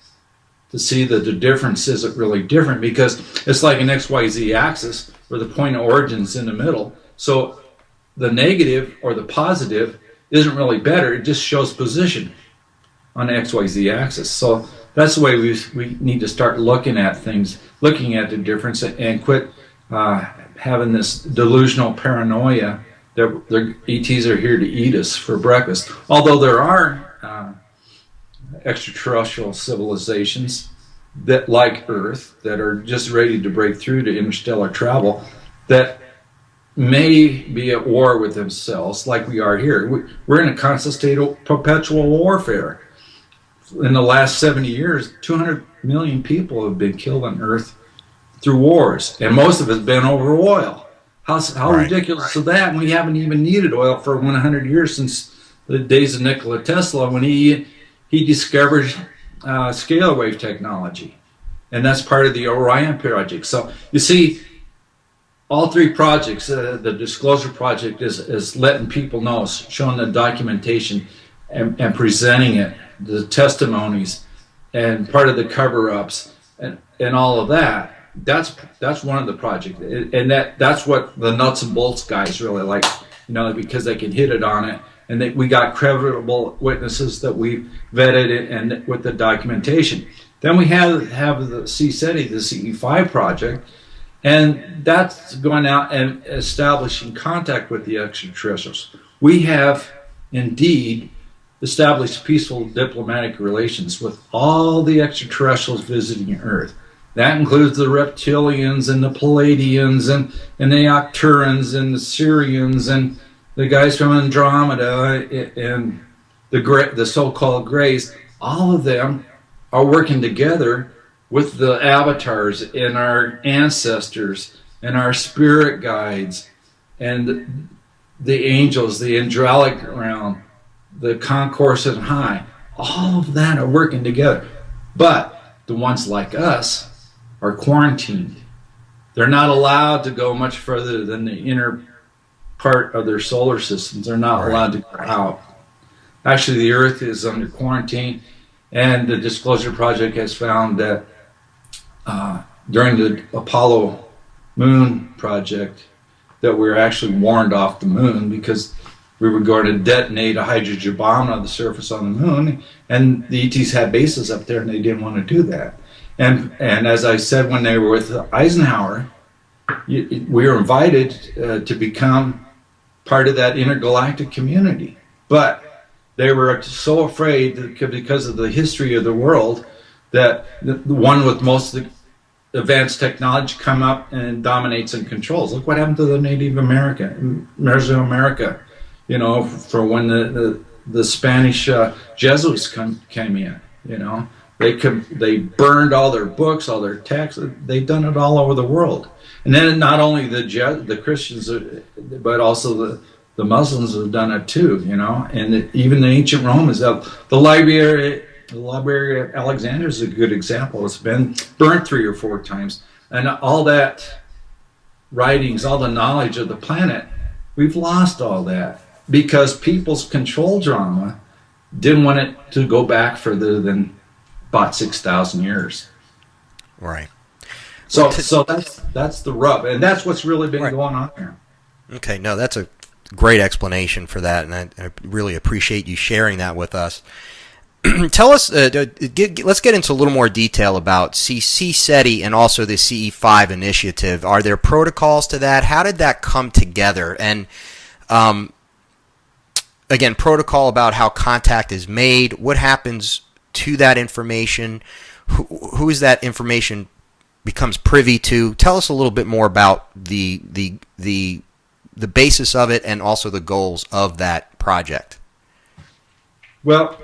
to see that the difference isn't really different, because it's like an XYZ axis where the point of origin is in the middle. So the negative or the positive isn't really better. It just shows position on the XYZ axis. So that's the way we need to start looking at things, looking at the difference, and quit having this delusional paranoia that the ETs are here to eat us for breakfast. Although there are extraterrestrial civilizations that, like Earth, that are just ready to break through to interstellar travel, that may be at war with themselves, like we are here. We're in a constant state of perpetual warfare. In the last 70 years, 200 million people have been killed on Earth through wars, and most of it's been over oil. How ridiculous is that? And we haven't even needed oil for 100 years, since the days of Nikola Tesla, when he discovered scalar wave technology. And that's part of the Orion project. So you see, all 3 projects, the Disclosure Project is letting people know, showing the documentation and presenting it, the testimonies, and part of the cover-ups, and all of that. That's one of the projects, and that's what the nuts and bolts guys really like, because they can hit it on it, and we got credible witnesses that we vetted and with the documentation. Then we have the CSETI, the CE5 project, and that's going out and establishing contact with the extraterrestrials. We have indeed establish peaceful diplomatic relations with all the extraterrestrials visiting Earth. That includes the reptilians and the Palladians and the Octurans and the Sirians and the guys from Andromeda and the so-called Greys. All of them are working together with the avatars and our ancestors and our spirit guides and the angels, the angelic realm, the concourse and high. All of that are working together. But the ones like us are quarantined. They're not allowed to go much further than the inner part of their solar systems. They're not allowed to go out. Actually, the Earth is under quarantine, and the Disclosure Project has found that during the Apollo moon project that we were actually warned off the moon because we were going to detonate a hydrogen bomb on the surface on the moon, and the ETs had bases up there and they didn't want to do that. And as I said, when they were with Eisenhower, we were invited to become part of that intergalactic community. But they were so afraid that because of the history of the world that the one with most advanced technology come up and dominates and controls. Look what happened to the Native American, Mesoamerica, you know, for when the Spanish Jesuits came in, you know. They burned all their books, all their texts. They've done it all over the world. And then not only the Christians, but also the Muslims have done it too, you know. And even the ancient Romans, the Library of Alexandria is a good example. It's been burnt 3 or 4 times. And all that writings, all the knowledge of the planet, we've lost all that because people's control drama didn't want it to go back further than about 6,000 years. Right. So that's the rub, and that's what's really been going on there. Okay, no, that's a great explanation for that, and I really appreciate you sharing that with us. Tell us, let's get into a little more detail about CSETI and also the CE5 initiative. Are there protocols to that? How did that come together? And again, protocol about how contact is made, what happens to that information, who is that information becomes privy to. Tell us a little bit more about the basis of it and also the goals of that project. Well,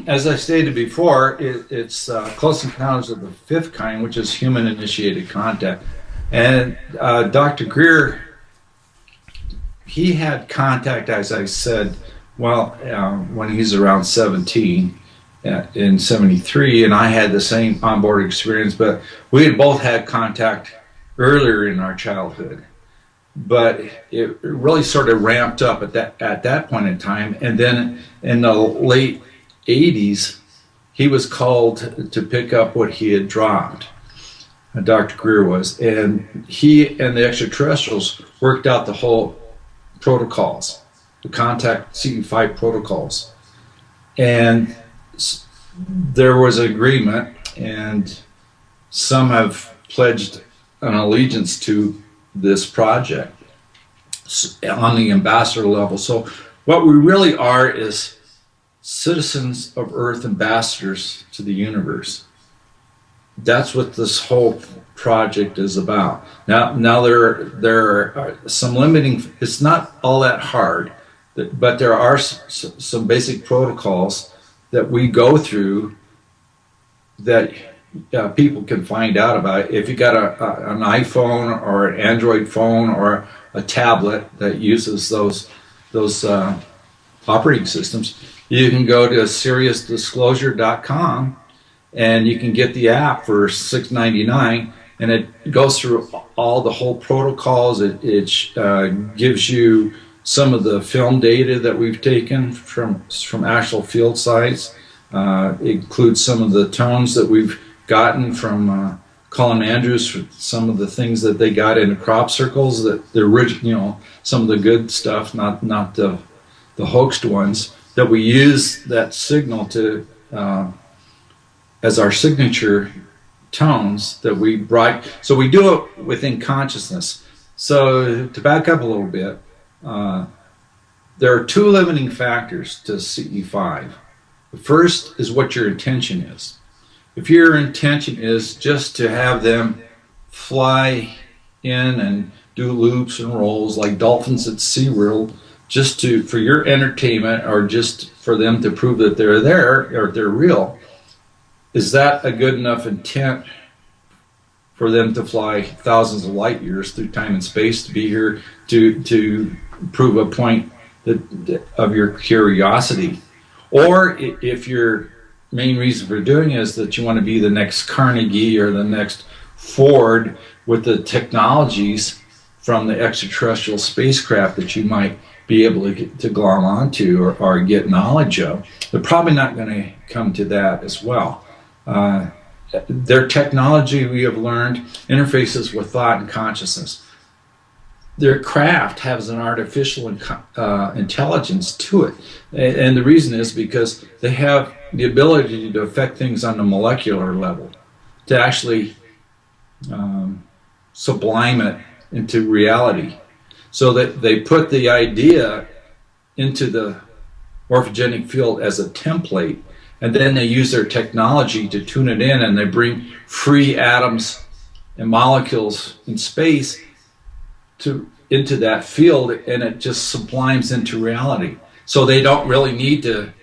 as I stated before, it's Close Encounters of the Fifth Kind, which is human-initiated contact. And Dr. Greer, he had contact, as I said, when he's around 17 in 73, and I had the same onboard experience, but we had both had contact earlier in our childhood. But it really sort of ramped up at that point in time, and then in the late 80s, he was called to pick up what he had dropped. Dr. Greer was, and he and the extraterrestrials worked out the whole protocols, the contact CE5 protocols, and there was an agreement, and some have pledged an allegiance to this project on the ambassador level. So what we really are is citizens of Earth, ambassadors to the universe. That's what this whole project is about. Now there are some limiting. It's not all that hard, but there are some basic protocols that we go through that people can find out about. If you got an iPhone or an Android phone or a tablet that uses those operating systems, you can go to SiriusDisclosure.com and you can get the app for $6.99, and it goes through all the whole protocols. It gives you some of the film data that we've taken from actual field sites. It includes some of the tones that we've gotten from Colin Andrews for some of the things that they got in the crop circles, that the original, some of the good stuff, not the hoaxed ones, that we use that signal to as our signature tones that we write. So we do it within consciousness. So to back up a little bit, there are 2 limiting factors to CE5. The first is what your intention is. If your intention is just to have them fly in and do loops and rolls like dolphins at SeaWorld, just for your entertainment, or just for them to prove that they're there or they're real, is that a good enough intent for them to fly thousands of light years through time and space to be here to prove a point of your curiosity? Or if your main reason for doing it is that you want to be the next Carnegie or the next Ford with the technologies from the extraterrestrial spacecraft that you might be able to glom onto or get knowledge of, they're probably not going to come to that as well. Their technology, we have learned, interfaces with thought and consciousness. Their craft has an artificial intelligence to it. And the reason is because they have the ability to affect things on the molecular level, to actually sublime it into reality. So that they put the idea into the morphogenic field as a template, and then they use their technology to tune it in, and they bring free atoms and molecules in space into that field, and it just sublimes into reality. So they don't really need to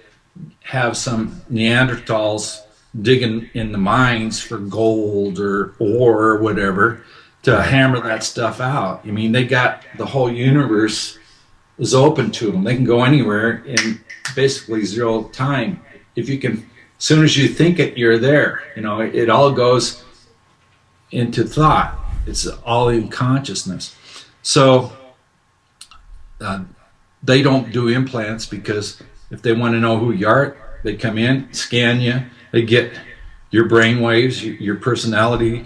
have some Neanderthals digging in the mines for gold or ore or whatever to hammer that stuff out. I mean, they got the whole universe is open to them. They can go anywhere in basically zero time. If you can, as soon as you think it, you're there. It all goes into thought. It's all in consciousness. So they don't do implants, because if they want to know who you are, they come in, scan you, they get your brain waves, your personality,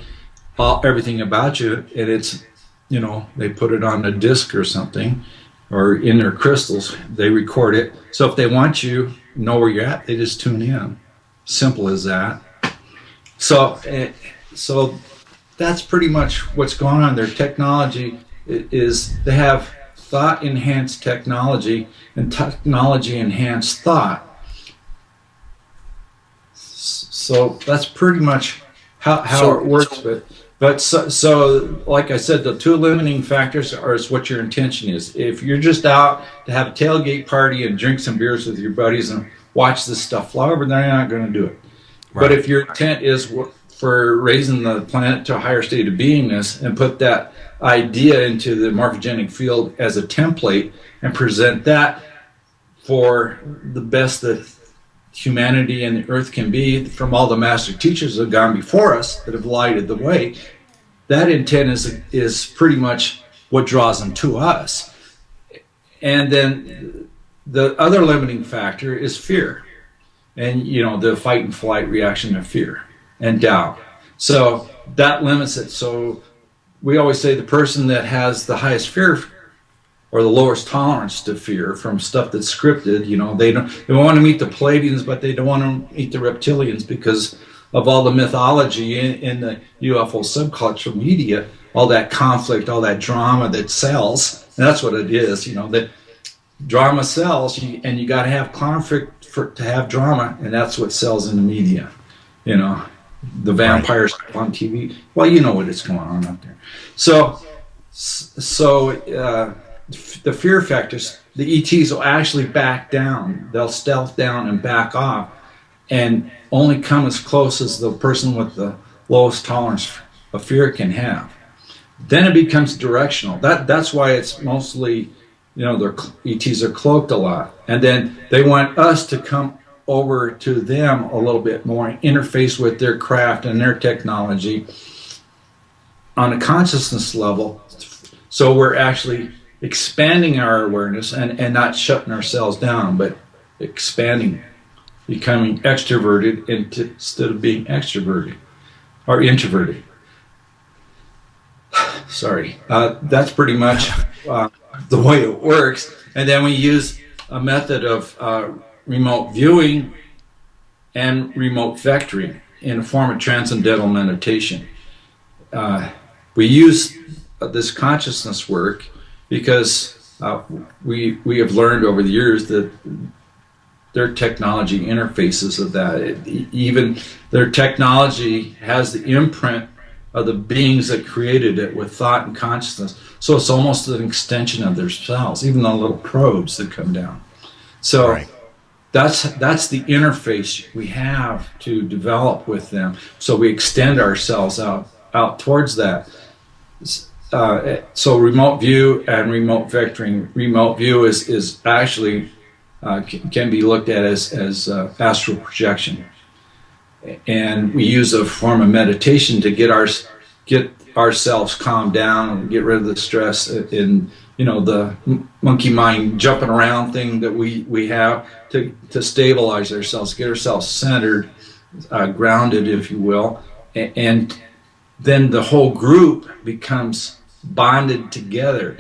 everything about you, and it's, they put it on a disc or something, or in their crystals, they record it. So if they want you know where you're at, they just tune in. Simple as that. So that's pretty much what's going on. Their technology is, they have thought-enhanced technology and technology-enhanced thought. So that's pretty much how it works. But so like I said, the two limiting factors is what your intention is. If you're just out to have a tailgate party and drink some beers with your buddies and watch this stuff fly over, then you're not going to do it. Right. But if your intent is for raising the planet to a higher state of beingness and put that idea into the morphogenic field as a template and present that for the best that humanity and the earth can be from all the master teachers that have gone before us that have lighted the way, that intent is pretty much what draws them to us. And then the other limiting factor is fear, and the fight and flight reaction of fear and doubt. So that limits it. So we always say the person that has the highest fear or the lowest tolerance to fear from stuff that's scripted, they want to meet the Palladians, but they don't want to meet the reptilians because of all the mythology in the UFO subculture media, all that conflict, all that drama that sells. And that's what it is, that drama sells, and you got to have conflict to have drama, and that's what sells in the media. The vampires on TV. Well, you know what is going on up there. So the fear factors, the ETs will actually back down. They'll stealth down and back off and only come as close as the person with the lowest tolerance of fear can have. Then it becomes directional. That's why it's mostly, their ETs are cloaked a lot. And then they want us to come over to them a little bit more and interface with their craft and their technology on a consciousness level. So we're actually expanding our awareness and not shutting ourselves down, but expanding, becoming extroverted instead of being extroverted or introverted. Sorry. That's pretty much the way it works. And then we use a method of remote viewing and remote vectoring in a form of transcendental meditation. We use this consciousness work because we have learned over the years that their technology interfaces of that. Even their technology has the imprint of the beings that created it with thought and consciousness. So it's almost an extension of themselves, even the little probes that come down. So Right. that's the interface we have to develop with them. So we extend ourselves out towards that. So remote view and remote vectoring. Remote view is actually can be looked at as astral projection, and we use a form of meditation to get ourselves calmed down and get rid of the stress in the monkey mind jumping around thing that we have to stabilize ourselves, get ourselves centered, grounded, if you will, and then the whole group becomes bonded together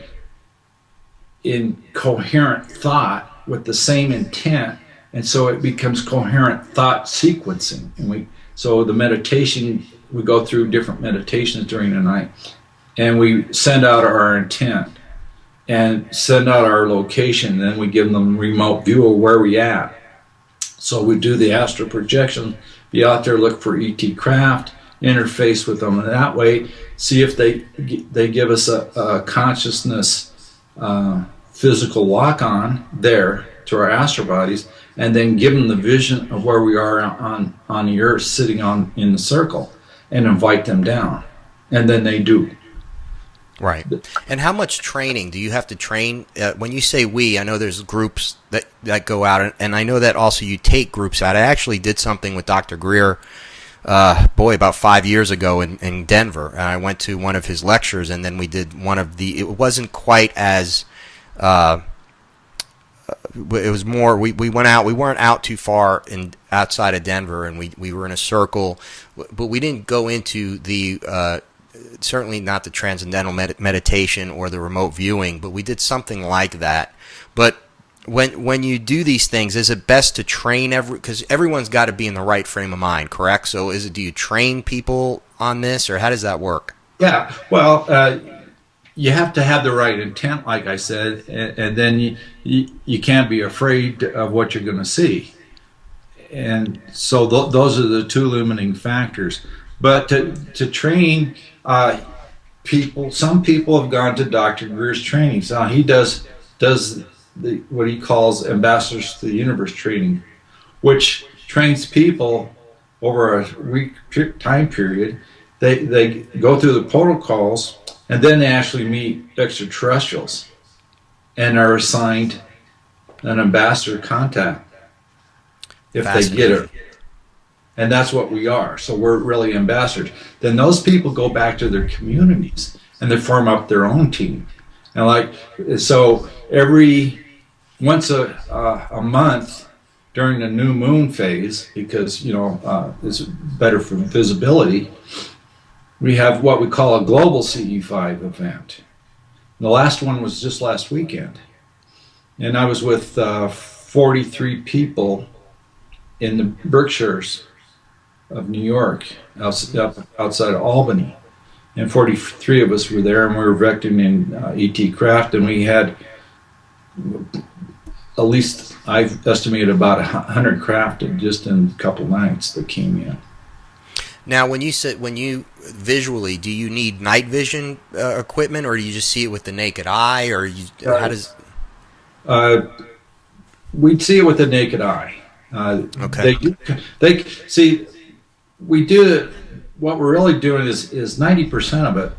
in coherent thought with the same intent, and so it becomes coherent thought sequencing. And so the meditation, we go through different meditations during the night, and we send out our intent and send out our location, and then we give them remote view of where we at. So we do the astral projection, be out there, look for ET craft, interface with them in that way, see if they give us a consciousness physical lock-on there to our astral bodies, and then give them the vision of where we are on the earth, sitting in the circle, and invite them down, and then they do. Right. And how much training do you have to train? When you say we, I know there's groups that go out, and I know that also you take groups out. I actually did something with Dr. Greer, about 5 years ago in Denver. And I went to one of his lectures, and then we did one of it wasn't quite as, it was more, we went out, we weren't out too far outside of Denver, and we were in a circle, but we didn't go into the, certainly not the transcendental meditation or the remote viewing, but we did something like that. But when you do these things, is it best to train because everyone's got to be in the right frame of mind, correct? So do you train people on this, or how does that work? Yeah, well, you have to have the right intent, like I said, and then you can't be afraid of what you're going to see. And so those are the two limiting factors. But to train people, some people have gone to Dr. Greer's trainings. Now he does what he calls Ambassadors to the Universe training, which trains people over a week time period. They go through the protocols, and then they actually meet extraterrestrials and are assigned an ambassador contact if they get it. And that's what we are. So we're really ambassadors. Then those people go back to their communities and they form up their own team. And so once a month during the new moon phase, because it's better for visibility, we have what we call a global CE5 event. The last one was just last weekend, and I was with 43 people in the Berkshires of New York, outside of Albany, and 43 of us were there, and we were vectoring in ET craft, and we had at least, I've estimated, about 100 craft just in a couple nights that came in. Now, when you visually, do you need night vision equipment, or do you just see it with the naked eye, or how does? We'd see it with the naked eye. Okay. They see. We do what we're really doing is 90% of it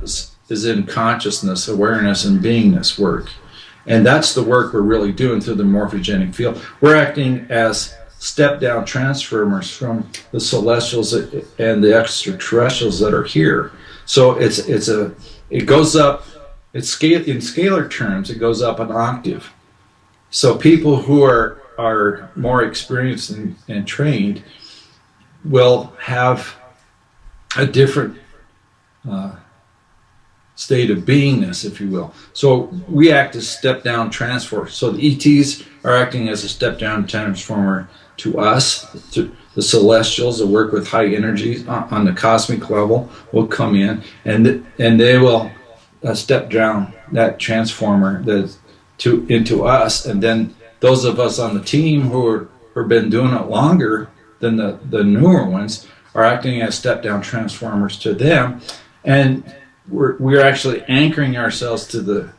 is in consciousness, awareness, and beingness work, and that's the work we're really doing through the morphogenic field. We're acting as step-down transformers from the celestials and the extraterrestrials that are here. So it goes up. In scalar terms, it goes up an octave. So people who are more experienced and trained will have a different state of beingness, if you will. So we act as step-down transformers. So the ETs are acting as a step-down transformer to us. To the celestials that work with high energies on the cosmic level will come in, and they will step down that transformer into us, and then those of us on the team who who have been doing it longer than the newer ones are acting as step-down transformers to them. And we're actually anchoring ourselves to the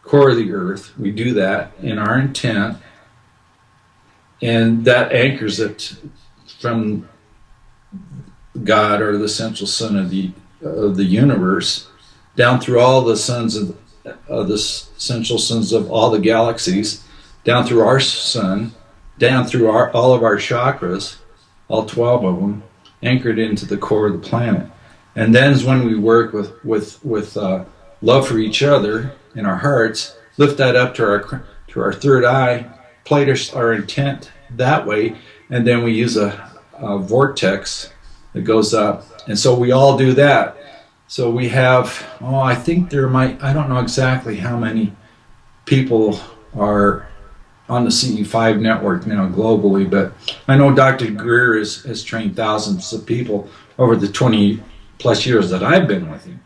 core of the Earth. We do that in our intent, and that anchors it from God, or the central sun of the universe, down through all the suns of the central suns of all the galaxies, down through our sun, down through all of our chakras, all 12 of them, anchored into the core of the planet. And then is when we work with love for each other in our hearts, lift that up to our third eye, plate our intent that way, and then we use a vortex that goes up. And so we all do that. So we have, I think I don't know exactly how many people are on the CE5 network now globally, but I know Dr. Greer has trained thousands of people over the 20 plus years that I've been with him.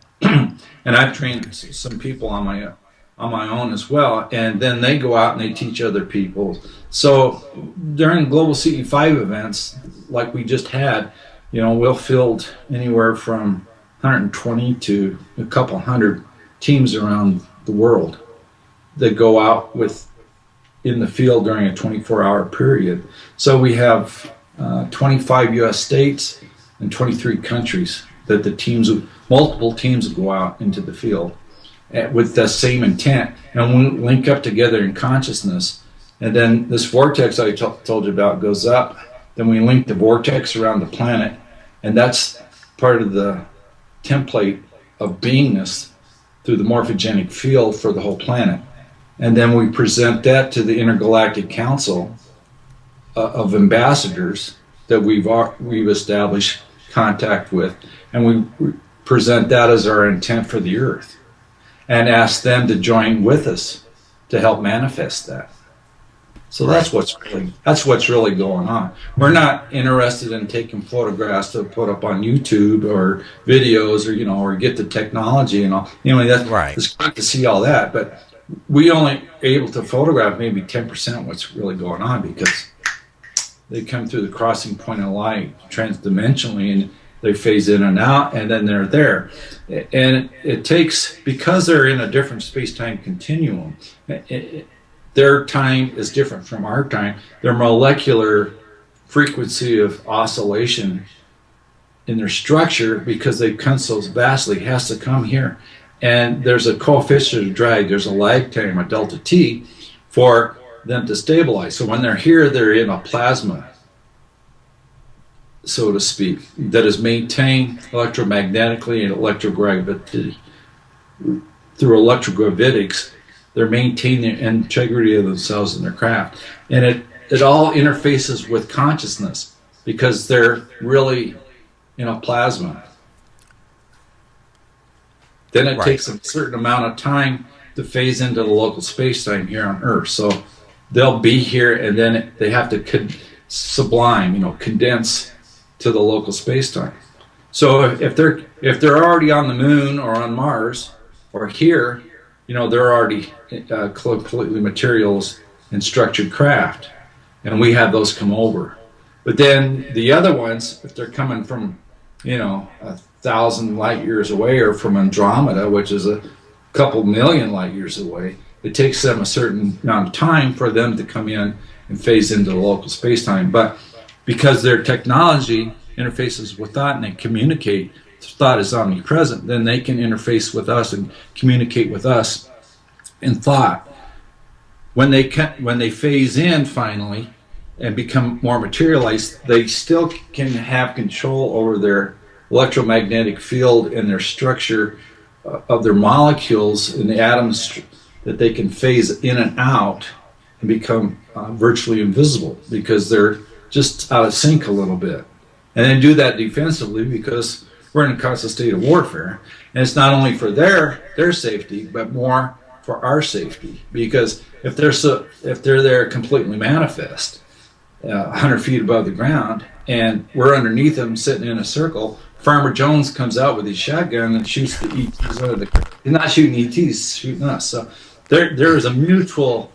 And I've trained some people on my own as well, and then they go out and they teach other people. So during global CE5 events like we just had, we'll field anywhere from 120 to a couple hundred teams around the world that go out in the field during a 24-hour period. So we have 25 U.S. states and 23 countries that multiple teams go out into the field with the same intent, and we link up together in consciousness. And then this vortex I told you about goes up, then we link the vortex around the planet, and that's part of the template of beingness through the morphogenic field for the whole planet. And then we present that to the Intergalactic Council of Ambassadors that we've established contact with, and we present that as our intent for the Earth, and ask them to join with us to help manifest that. So that's what's really going on. We're not interested in taking photographs to put up on YouTube or videos, or get the technology and all. That's right. It's great to see all that, but we only able to photograph maybe 10% of what's really going on, because they come through the crossing point of light transdimensionally, and they phase in and out, and then they're there. And it takes, because they're in a different space-time continuum, their time is different from our time. Their molecular frequency of oscillation in their structure, because they've come so vastly, has to come here. And there's a coefficient of drag, there's a lag time, a delta T, for them to stabilize. So when they're here, they're in a plasma, so to speak, that is maintained electromagnetically and electrogravity. Through electrogravitics, they're maintaining the integrity of themselves and their craft. And it all interfaces with consciousness, because they're really in a plasma. Then it takes a certain amount of time to phase into the local space-time here on Earth. So they'll be here, and then they have to condense to the local space-time. So if they're already on the moon or on Mars or here, they're already completely materials and structured craft, and we have those come over. But then the other ones, if they're coming from 1,000 light years away, or from Andromeda, which is a couple million light years away, it takes them a certain amount of time for them to come in and phase into the local space-time. But because their technology interfaces with thought and they communicate, thought is omnipresent, then they can interface with us and communicate with us in thought. When they phase in finally and become more materialized, they still can have control over their electromagnetic field and their structure of their molecules in the atoms, that they can phase in and out and become virtually invisible, because they're just out of sync a little bit. And then do that defensively, because we're in a constant state of warfare. And it's not only for their safety, but more for our safety. Because if they're there completely manifest, 100 feet above the ground, and we're underneath them sitting in a circle, Farmer Jones comes out with his shotgun and shoots the ETs under the... He's not shooting ETs, he's shooting us. So there is a mutual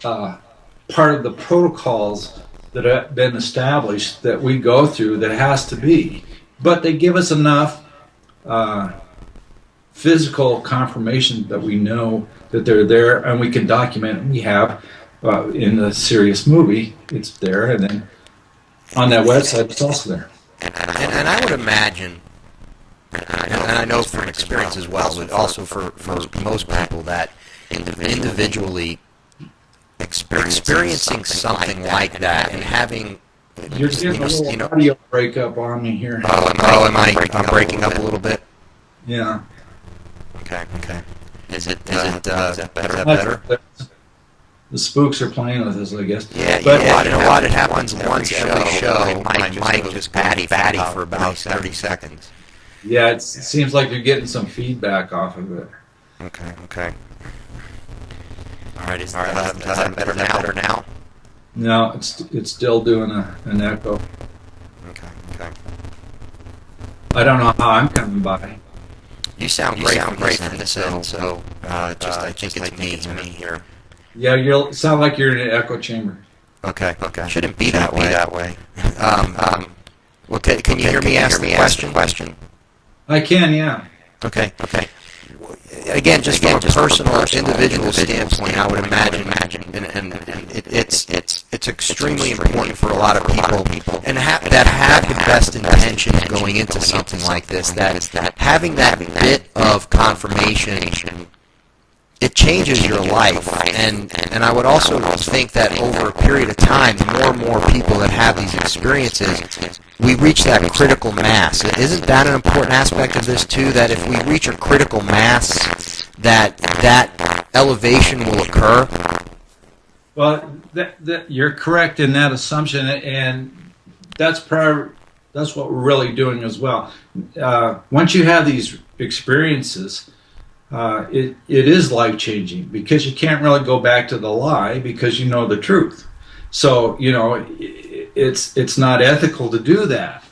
part of the protocols that have been established that we go through that has to be. But they give us enough physical confirmation that we know that they're there, and we can document it. We have in the Sirius movie, it's there, and then on that website, it's also there. And I would imagine, and I know from experience as well, but also for most people, that individually experiencing something like that and having... You're getting a little audio breakup on me here. I'm breaking up a little bit? Yeah. Okay. Is that better? The spooks are playing with us, I guess. Yeah, but you know what? It happens once every show. My mic just patty for about 30 seconds. Yeah, it seems like you're getting some feedback off of it. Okay. All right, is that better now? No, it's still doing an echo. Okay. I don't know how I'm coming by. You sound great from this end, so I think it's me here. Yeah, you sound like you're in an echo chamber. Okay. Shouldn't be that way. Well, can you hear me ask the question? I can, yeah. Okay. Again, just from a personal, individual standpoint, I would imagine, and it's extremely important for a lot of people, and that have the best intentions going into something like this. That having that bit of confirmation, it changes your life, and I would also think that over a period of time, the more and more people that have these experiences, we reach that critical mass. Isn't that an important aspect of this too? That if we reach a critical mass, that elevation will occur. Well, you're correct in that assumption, and that's what we're really doing as well. Once you have these experiences, it is life-changing, because you can't really go back to the lie because you know the truth. So, it's not ethical to do that.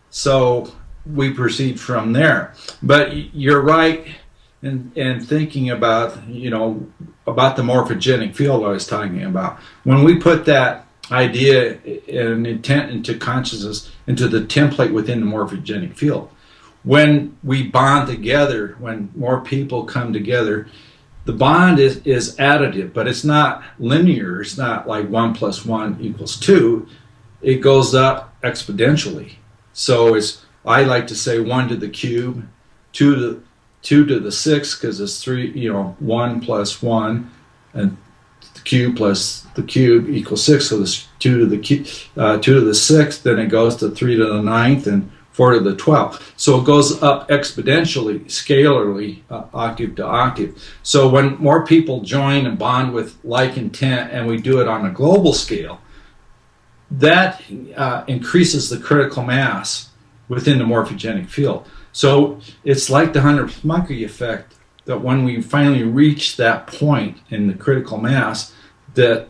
So we proceed from there. But you're right in thinking about, about the morphogenic field I was talking about. When we put that idea and intent into consciousness, into the template within the morphogenic field, when we bond together, when more people come together, the bond is additive, but it's not linear. It's not like 1 + 1 = 2. It goes up exponentially. So I like to say 1 to the cube, 2 to the 6, because it's 1 + 1, and the cube plus the cube equals 6. So there's 2 to the 6th, then it goes to 3 to the 9th, and 4 to the 12th. So it goes up exponentially, scalarly, octave to octave. So when more people join and bond with like intent, and we do it on a global scale, that increases the critical mass within the morphogenic field. So it's like the 100th monkey effect, that when we finally reach that point in the critical mass, that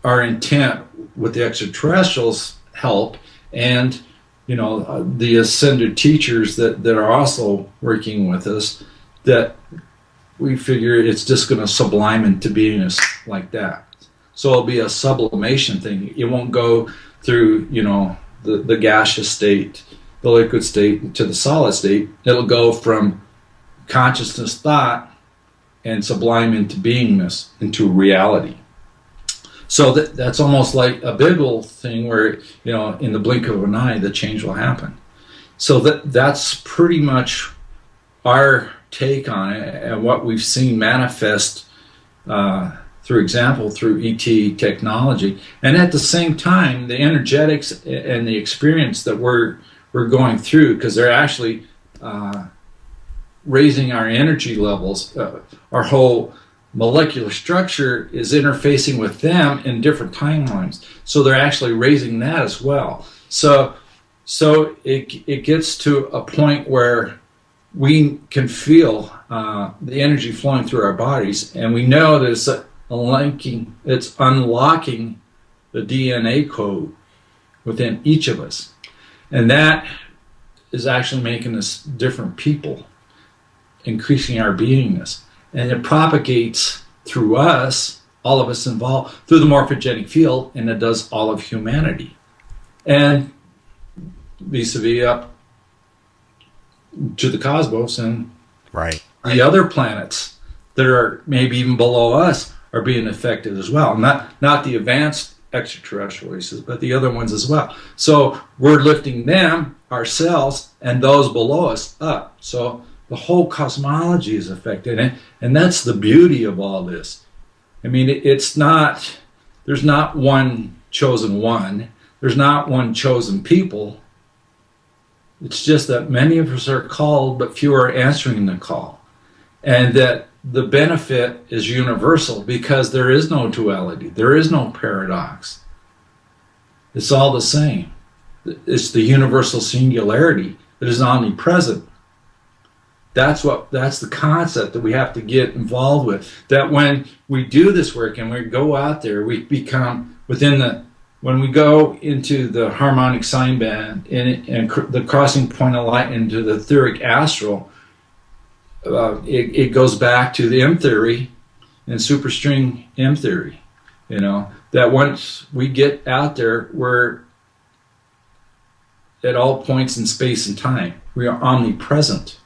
our intent with the extraterrestrials help, and the ascended teachers that are also working with us, that we figure it's just going to sublime into beingness like that. So it'll be a sublimation thing. It won't go through, the gaseous state, the liquid state, to the solid state. It'll go from consciousness thought and sublime into beingness, into reality. So that's almost like a Bible thing where, in the blink of an eye, the change will happen. So that's pretty much our take on it, and what we've seen manifest through ET technology. And at the same time, the energetics and the experience that we're going through, because they're actually raising our energy levels. Our whole molecular structure is interfacing with them in different timelines, so they're actually raising that as well. So it gets to a point where we can feel the energy flowing through our bodies, and we know that it's unlocking the DNA code within each of us, and that is actually making us different people, increasing our beingness. And it propagates through us all of us involved through the morphogenic field, and it does all of humanity. And vis-a-vis up to the cosmos and right. the other planets that are maybe even below us are being affected as well. Not the advanced extraterrestrial races, but the other ones as well. So we're lifting them, ourselves, and those below us up. So the whole cosmology is affected, and that's the beauty of all this. I mean, there's not one chosen one. There's not one chosen people. It's just that many of us are called, but few are answering the call. And that the benefit is universal because there is no duality. There is no paradox. It's all the same. It's the universal singularity that is omnipresent. That's the concept that we have to get involved with. That when we do this work and we go out there, we become when we go into the harmonic sign band and the crossing point of light into the etheric astral, it goes back to the M theory and superstring M theory. That once we get out there, we're at all points in space and time. We are omnipresent.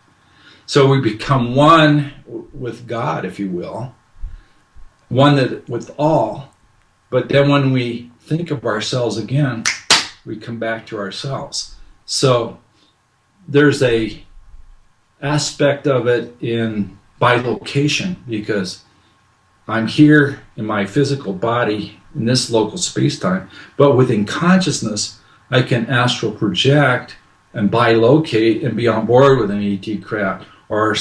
So we become one with God, if you will, one with all. But then when we think of ourselves again, we come back to ourselves. So there's a aspect of it in bilocation, because I'm here in my physical body in this local space-time, but within consciousness, I can astral project and bilocate and be on board with an ET craft, or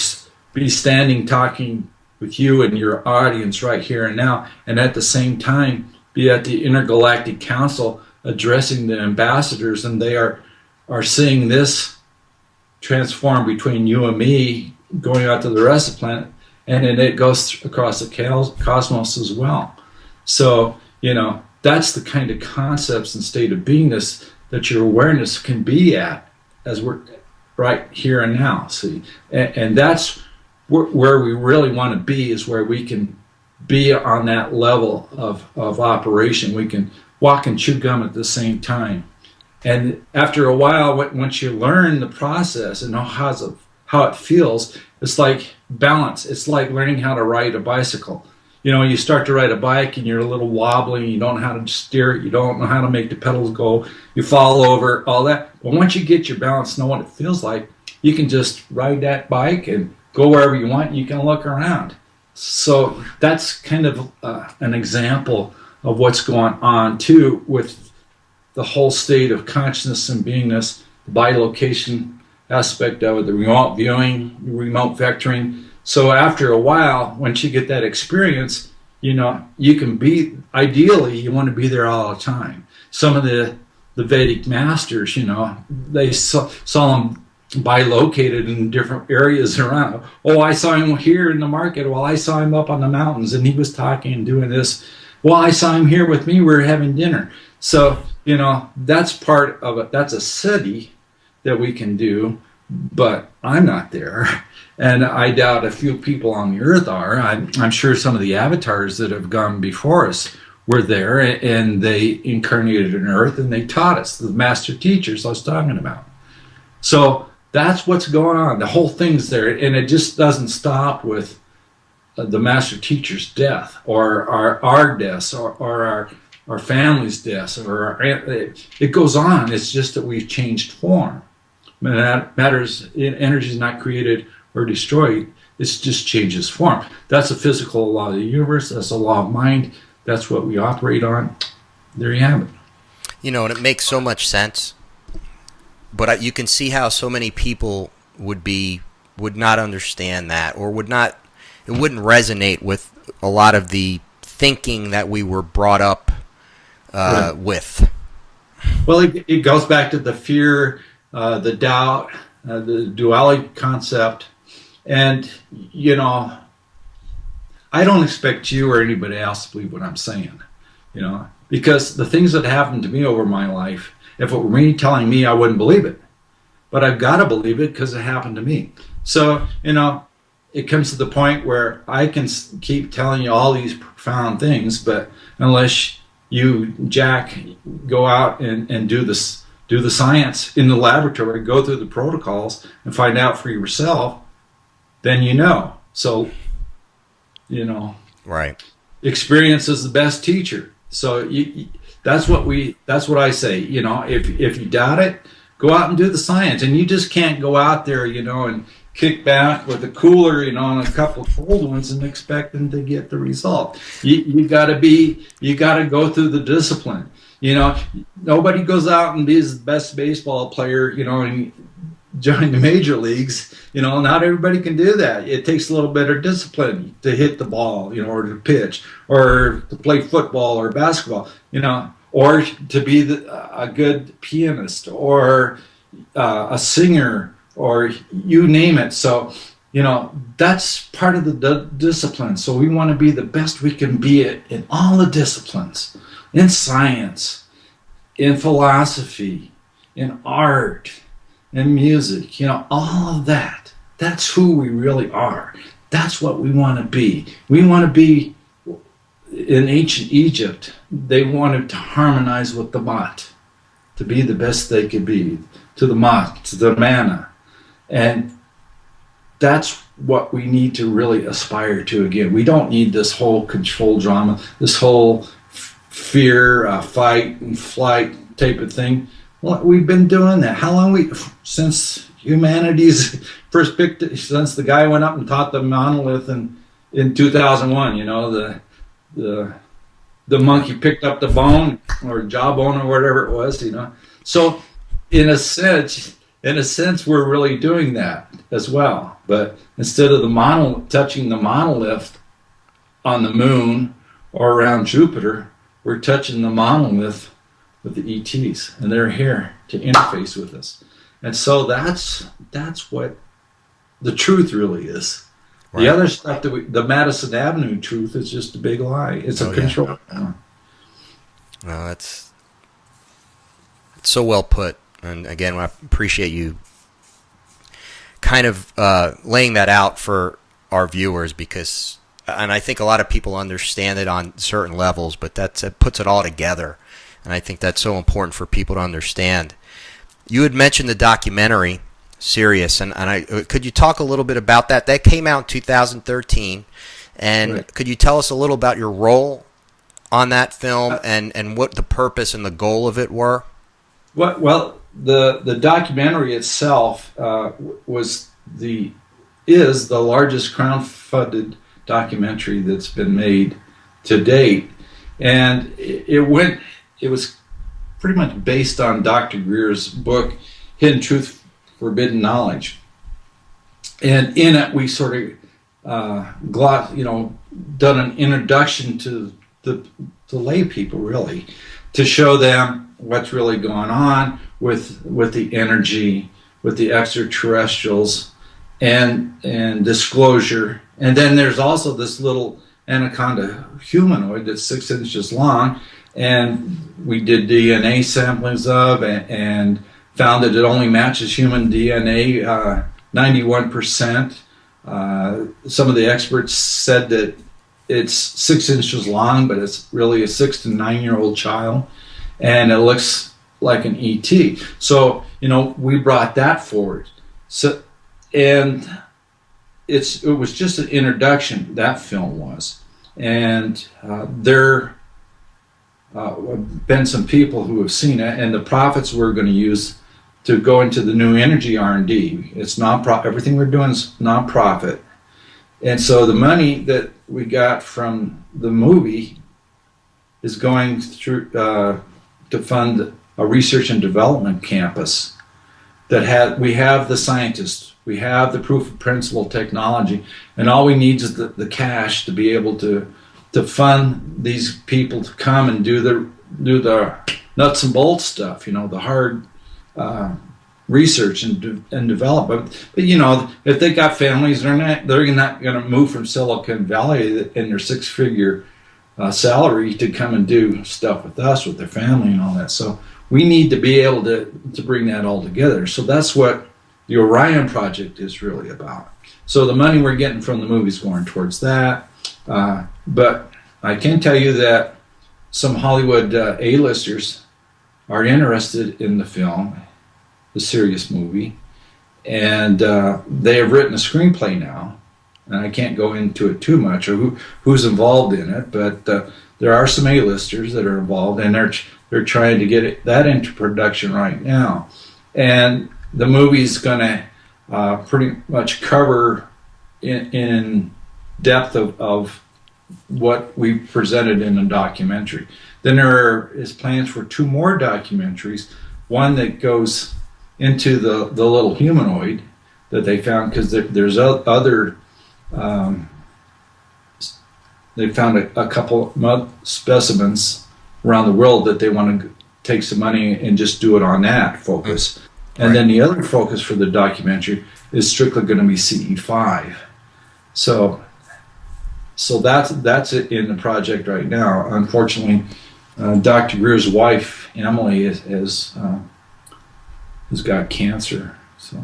be standing talking with you and your audience right here and now, and at the same time be at the Intergalactic Council addressing the ambassadors, and they are seeing this transform between you and me going out to the rest of the planet, and then it goes across the cosmos as well. So, that's the kind of concepts and state of beingness that your awareness can be at as we're right here and now. See, and that's where we really want to be, is where we can be on that level of operation. We can walk and chew gum at the same time. And after a while, once you learn the process and know how it feels, it's like balance. It's like learning how to ride a bicycle. You start to ride a bike and you're a little wobbly, you don't know how to steer it, you don't know how to make the pedals go, you fall over, all that. But once you get your balance, know what it feels like, you can just ride that bike and go wherever you want, and you can look around. So that's kind of an example of what's going on too with the whole state of consciousness and beingness, the bilocation aspect of it, the remote viewing, remote vectoring. So after a while, once you get that experience, you can be, ideally, you want to be there all the time. Some of the Vedic masters, they saw them bilocated in different areas around. Oh, I saw him here in the market. Well, I saw him up on the mountains and he was talking and doing this. Well, I saw him here with me. We were having dinner. So, that's part of it. That's a city that we can do, but I'm not there. And I doubt a few people on the earth are. I'm sure some of the avatars that have gone before us were there, and they incarnated on earth and they taught us, the master teachers I was talking about. So that's what's going on. The whole thing's there, and it just doesn't stop with the master teacher's death, or our deaths, or our family's deaths, or it goes on. It's just that we've changed form. Energy is not created or destroyed. It just changes form. That's a physical law of the universe. That's a law of mind. That's what we operate on. There you have it. And it makes so much sense. But you can see how so many people would not understand that, or it wouldn't resonate with a lot of the thinking that we were brought up with. Well, it goes back to the fear, the doubt, the duality concept. And, I don't expect you or anybody else to believe what I'm saying, because the things that happened to me over my life, if it were me telling me, I wouldn't believe it. But I've got to believe it because it happened to me. So, it comes to the point where I can keep telling you all these profound things, but unless you, Jack, go out and do this, do the science in the laboratory, go through the protocols and find out for yourself, then you know. So, you know, right. Experience is the best teacher. So that's what I say. You know, if you doubt it, go out and do the science. And you just can't go out there, you know, and kick back with a cooler, you know, and a couple of cold ones and expect them to get the result. You got to go through the discipline. You know, nobody goes out and is the best baseball player, you know, and join the major leagues. You know, not everybody can do that. It takes a little bit of discipline to hit the ball, you know, or to pitch, or to play football or basketball, you know, or to be a good pianist or a singer, or you name it. So, you know, that's part of the discipline. So we want to be the best we can be in all the disciplines, in science, in philosophy, in art, in music, you know, all of that. That's who we really are. That's what we want to be. We want to be, in ancient Egypt, they wanted to harmonize with the Mot, to be the best they could be, to the Mot, to the Manna. And that's what we need to really aspire to again. We don't need this whole control drama, this whole fear, fight and flight type of thing. Well, we've been doing that. How long since humanity's first picked, since the guy went up and taught the monolith in 2001, you know, the monkey picked up the bone or jawbone or whatever it was, you know. So in a sense, we're really doing that as well. But instead of touching the monolith on the moon or around Jupiter, we're touching the monolith with the ETs, and they're here to interface with us. And so that's what the truth really is. Right. The other stuff the Madison Avenue truth is just a big lie. It's a control. Yeah. No, it's so well put. And again, I appreciate you kind of laying that out for our viewers, because, and I think a lot of people understand it on certain levels, but it puts it all together. And I think that's so important for people to understand. You had mentioned the documentary, Sirius, and could you talk a little bit about that? That came out in 2013. And right. Could you tell us a little about your role on that film and what the purpose and the goal of it were? Well, the documentary itself is the largest crowd-funded documentary that's been made to date, and it was pretty much based on Dr. Greer's book, Hidden Truth, Forbidden Knowledge. And in it, we sort of done an introduction to the lay people, really, to show them what's really going on with the energy, with the extraterrestrials, and disclosure. And then there's also this little anaconda humanoid that's 6 inches long, and we did DNA samplings of and found that it only matches human DNA 91%. Some of the experts said that it's 6 inches long, but it's really a 6 to 9 year old child, and it looks like an ET. So, you know, we brought that forward. So, and it was just an introduction, that film was. And there have been some people who have seen it, and the profits we're going to use to go into the new energy R&D. It's non-profit. Everything we're doing is non-profit. And so the money that we got from the movie is going through to fund a research and development campus that we have the scientists, we have the proof of principle technology, and all we need is the cash to be able to fund these people to come and do the nuts and bolts stuff, you know, the hard research and development. But you know, if they got families, they're not going to move from Silicon Valley in their 6-figure salary to come and do stuff with us, with their family and all that. So we need to be able to bring that all together. So that's what the Orion project is really about. So the money we're getting from the movie's going towards that. But I can tell you that some Hollywood A-listers are interested in the film, the Sirius movie, and they have written a screenplay now. And I can't go into it too much or who's involved in it, but there are some A-listers that are involved, and they're trying to get that into production right now. And the movie's going to pretty much cover in depth of what we presented in the documentary. Then there is plans for 2 more documentaries, one that goes into the little humanoid that they found, because there's other, they found a couple specimens around the world that they want to take some money and just do it on that focus. And then the other focus for the documentary is strictly going to be CE5. So that's it in the project right now. Unfortunately, Dr. Greer's wife, Emily, has got cancer. So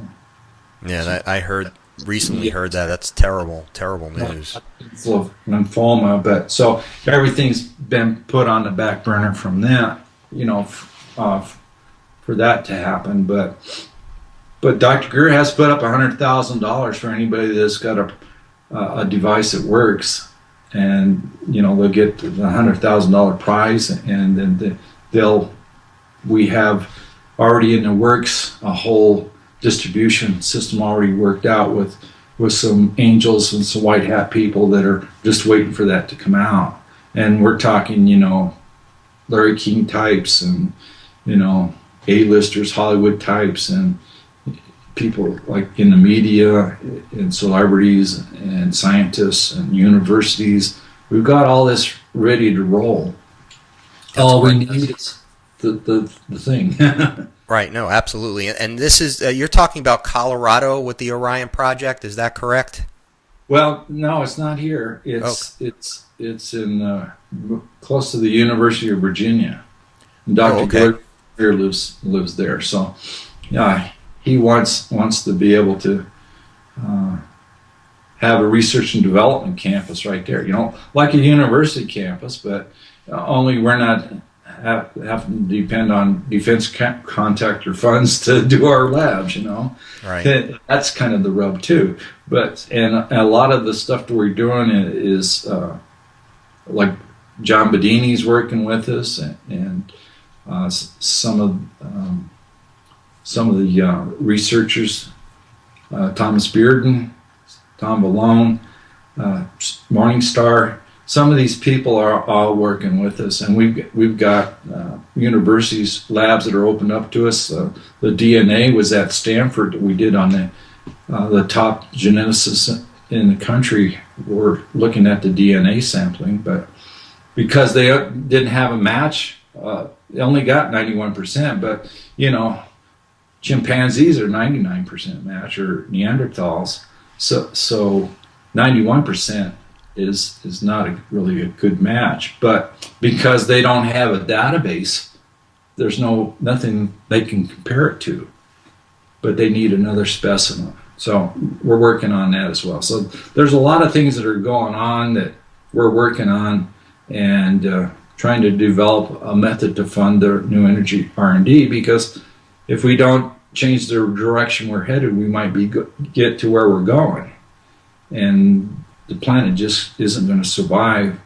yeah, I recently heard that. That's terrible news. It's lymphoma, but so everything's been put on the back burner from that, for that to happen. But Dr. Greer has put up $100,000 for anybody that's got a device that works, and they'll get the $100,000 prize, and then we have already in the works a whole distribution system already worked out with some angels and some white hat people that are just waiting for that to come out. And we're talking, Larry King types and A-listers, Hollywood types, and people like in the media and celebrities and scientists and universities. We've got all this ready to roll. All we need is the thing. Right. No, absolutely. And this is you're talking about Colorado with the Orion project. Is that correct? Well, no, it's not here. It's in close to the University of Virginia. And Dr. Greer lives there. So, yeah, he wants to be able to have a research and development campus right there. Like a university campus, but only we're not have to depend on defense contractor funds to do our labs. Right. That's kind of the rub too. And a lot of the stuff that we're doing is like John Bedini's working with us, and some of the researchers, Thomas Bearden, Tom Valone, Morningstar. Some of these people are all working with us, and we've got universities, labs that are opened up to us. The DNA was at Stanford that we did on the top geneticists in the country were looking at the DNA sampling, but because they didn't have a match, they only got 91%. But chimpanzees are 99% match, or Neanderthals. So 91%. is not really a good match, but because they don't have a database, there's nothing they can compare it to, but they need another specimen. So we're working on that as well. So there's a lot of things that are going on that we're working on, and trying to develop a method to fund the new energy R&D, because if we don't change the direction we're headed, we might get to where we're going, and the planet just isn't going to survive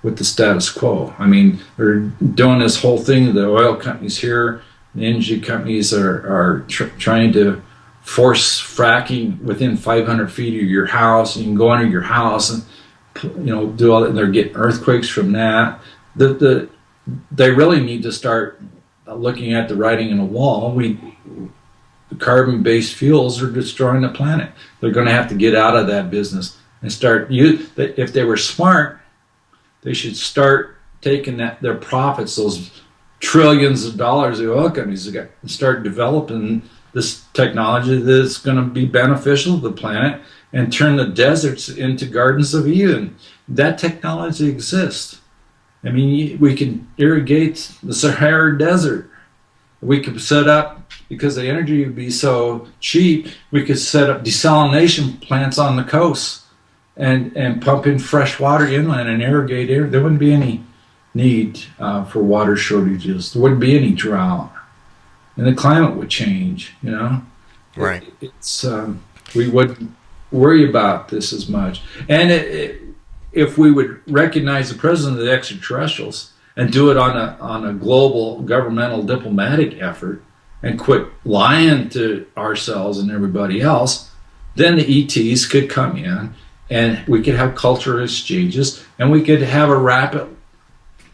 with the status quo. I mean, they're doing this whole thing, the oil companies here, the energy companies are trying to force fracking within 500 feet of your house. You can go under your house and do all that, and they're getting earthquakes from that. They really need to start looking at the writing on the wall. The carbon-based fuels are destroying the planet. They're going to have to get out of that business and start. If they were smart, they should start taking their profits, those trillions of dollars the oil companies have got, and start developing this technology that's going to be beneficial to the planet and turn the deserts into gardens of Eden. That technology exists. I mean, we can irrigate the Sahara Desert. We could set up because the energy would be so cheap, we could set up desalination plants on the coast and pump in fresh water inland and irrigate air. There wouldn't be any need for water shortages. There wouldn't be any drought. And the climate would change, you know? Right. We wouldn't worry about this as much. And if we would recognize the presence of the extraterrestrials and do it on a global governmental diplomatic effort and quit lying to ourselves and everybody else, then the ETs could come in and we could have cultural exchanges and we could have a rapid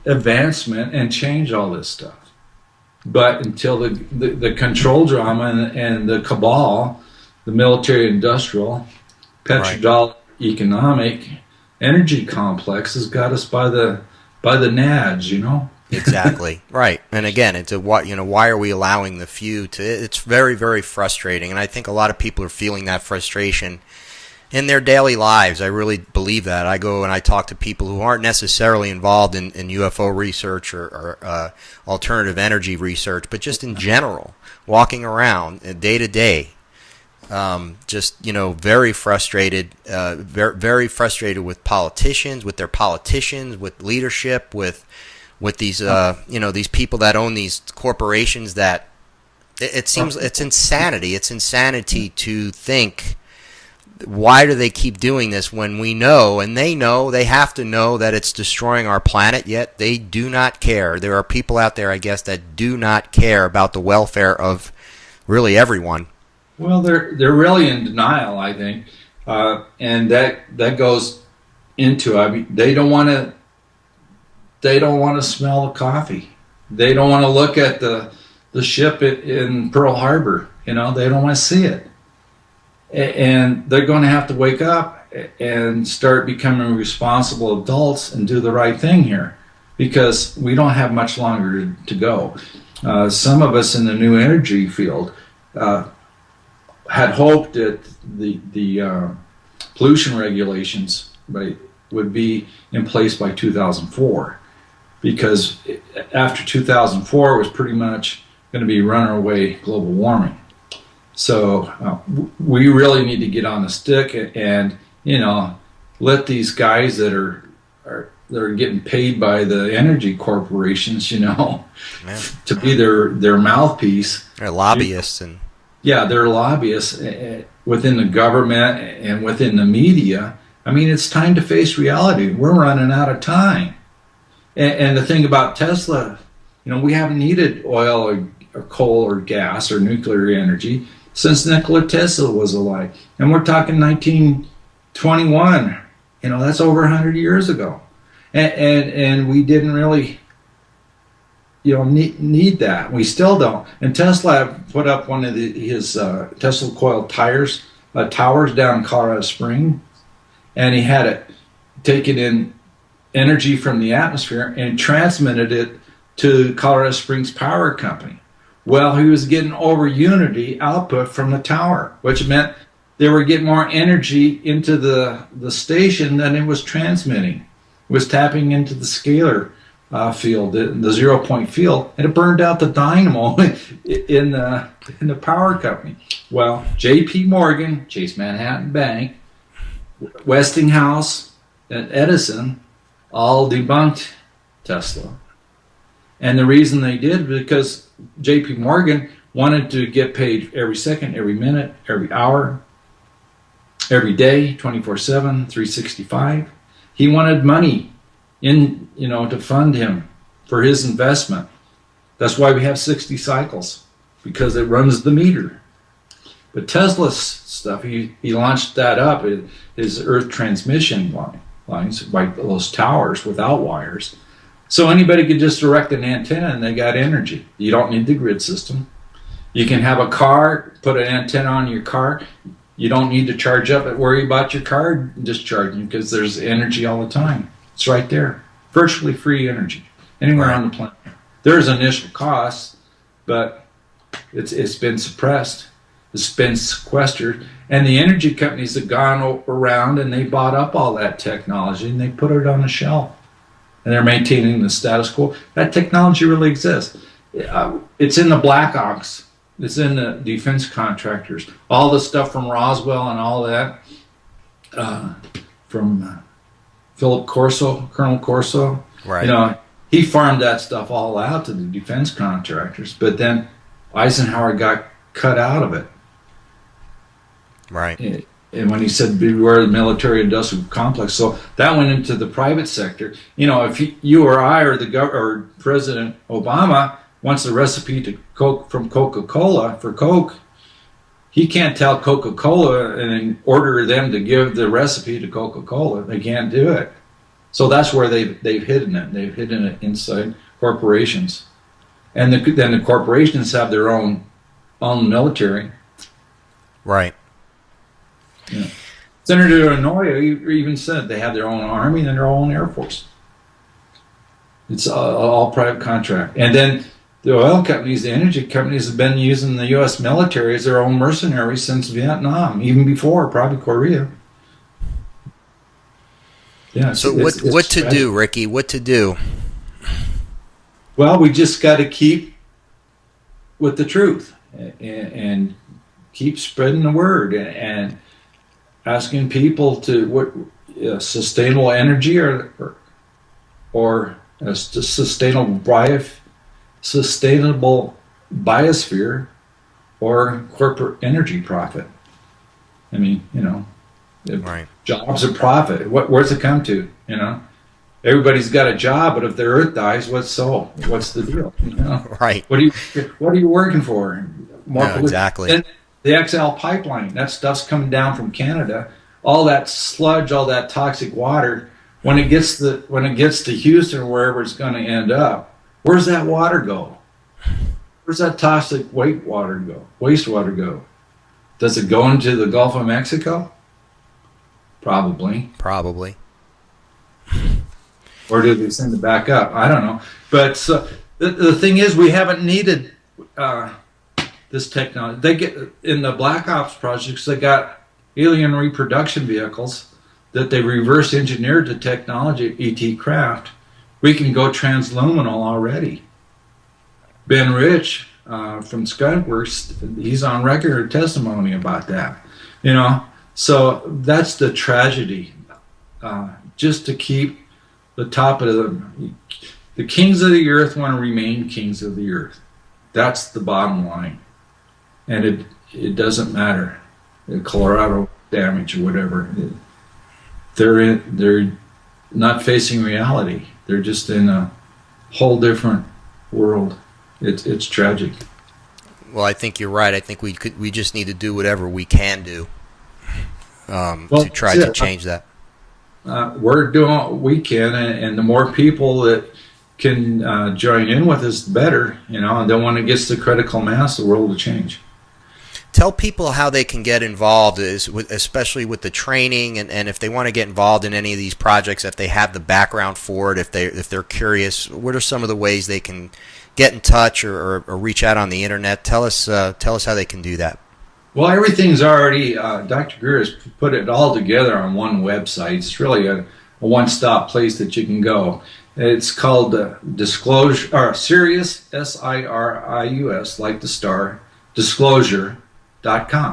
advancement and change all this stuff. But until the control drama and the cabal, the military industrial, petrodollar economic energy complex has got us by the nads, you know? Exactly. Right. And again, it's why are we allowing the few to, it's very, very frustrating. And I think a lot of people are feeling that frustration in their daily lives. I really believe that. I go and I talk to people who aren't necessarily involved in UFO research or alternative energy research, but just in general, walking around day to day, just, very frustrated, very frustrated with politicians, with their politicians, with leadership, with these, these people that own these corporations that it seems it's insanity. It's insanity to think, why do they keep doing this when we know, and they have to know that it's destroying our planet, yet they do not care. There are people out there, I guess, that do not care about the welfare of really everyone. Well, they're really in denial, I think, and that goes into, they don't want to smell the coffee. They don't want to look at the ship in Pearl Harbor. They don't want to see it. And they're going to have to wake up and start becoming responsible adults and do the right thing here, because we don't have much longer to go. Some of us in the new energy field had hoped that the pollution regulations would be in place by 2004, because after 2004 was pretty much going to be runaway global warming. So we really need to get on the stick and let these guys that are getting paid by the energy corporations, to be their mouthpiece. They're lobbyists they're lobbyists within the government and within the media. It's time to face reality. We're running out of time. And the thing about Tesla, we haven't needed oil or coal or gas or nuclear energy since Nikola Tesla was alive. And we're talking 1921. That's over 100 years ago. And we didn't really need that. We still don't. And Tesla put up one of his Tesla coil towers down in Colorado Springs, and he had it taken in energy from the atmosphere and transmitted it to Colorado Springs Power Company. Well, he was getting over unity output from the tower, which meant they were getting more energy into the station than it was transmitting. It was tapping into the scalar field, the 0 point field, and it burned out the dynamo in the power company. Well, J.P. Morgan, Chase Manhattan Bank, Westinghouse, and Edison all debunked Tesla. And the reason they did, because J.P. Morgan wanted to get paid every second, every minute, every hour, every day, 24/7, 365. He wanted money to fund him for his investment. That's why we have 60 cycles, because it runs the meter. But Tesla's stuff, he launched that up, his earth transmission lines, like those towers without wires. So anybody could just erect an antenna and they got energy. You don't need the grid system. You can have a car, put an antenna on your car. You don't need to charge up and worry about your car discharging, because there's energy all the time. It's right there. Virtually free energy anywhere on the planet. There's initial costs, but it's been suppressed. It's been sequestered. And the energy companies have gone around and they bought up all that technology and they put it on a shelf. And they're maintaining the status quo. That technology really exists. It's in the black ox, It's in the defense contractors. All the stuff from Roswell and all that, from Philip Corso, Colonel Corso. Right. You know, he farmed that stuff all out to the defense contractors. But then Eisenhower got cut out of it. Right. And when he said beware the military-industrial complex, so that went into the private sector. You know, if you or I or President Obama wants a recipe to Coke from Coca-Cola for Coke, he can't tell Coca-Cola and order them to give the recipe to Coca-Cola. They can't do it. So that's where they've hidden it. They've hidden it inside corporations, and then the corporations have their own military. Right. Yeah. Senator Inouye even said they have their own army and their own air force. It's all private contract. And then the oil companies, the energy companies have been using the U.S. military as their own mercenaries since Vietnam, even before, probably Korea. Yeah. So what to do, Ricky? What to do? Well, we just got to keep with the truth and keep spreading the word and asking people to what sustainable energy or a sustainable biosphere or corporate energy profit. I mean, you know, right. Jobs are profit. Where's it come to? You know, everybody's got a job, but if the Earth dies, what's the deal? You know? Right. What are you working for? No, exactly. And the XL pipeline, that stuff's coming down from Canada. All that sludge, all that toxic water, when it gets to Houston or wherever it's going to end up, where's that water go? Where's that toxic wastewater go? Does it go into the Gulf of Mexico? Probably. Or do they send it back up? I don't know. But the thing is, we haven't needed this technology. They get in the Black Ops projects. They got alien reproduction vehicles that they reverse engineered the technology, ET craft. We can go transluminal already. Ben Rich from Skunkworks, he's on record testimony about that. You know, so that's the tragedy. Just to keep the top of the kings of the earth want to remain kings of the earth. That's the bottom line. And it doesn't matter, the Colorado damage or whatever. They're not facing reality. They're just in a whole different world. It's tragic. Well, I think you're right. I think we just need to do whatever we can do to try to change that. We're doing what we can, and the more people that can join in with us, the better. You know, and then when it gets to critical mass, the world will change. Tell people how they can get involved, especially with the training, and if they want to get involved in any of these projects, if they have the background for it, if they're curious. What are some of the ways they can get in touch or reach out on the internet? Tell us how they can do that. Well, everything's already. Dr. Greer has put it all together on one website. It's really a one-stop place that you can go. It's called Disclosure, or Sirius, Sirius, like the star, disclosure.com.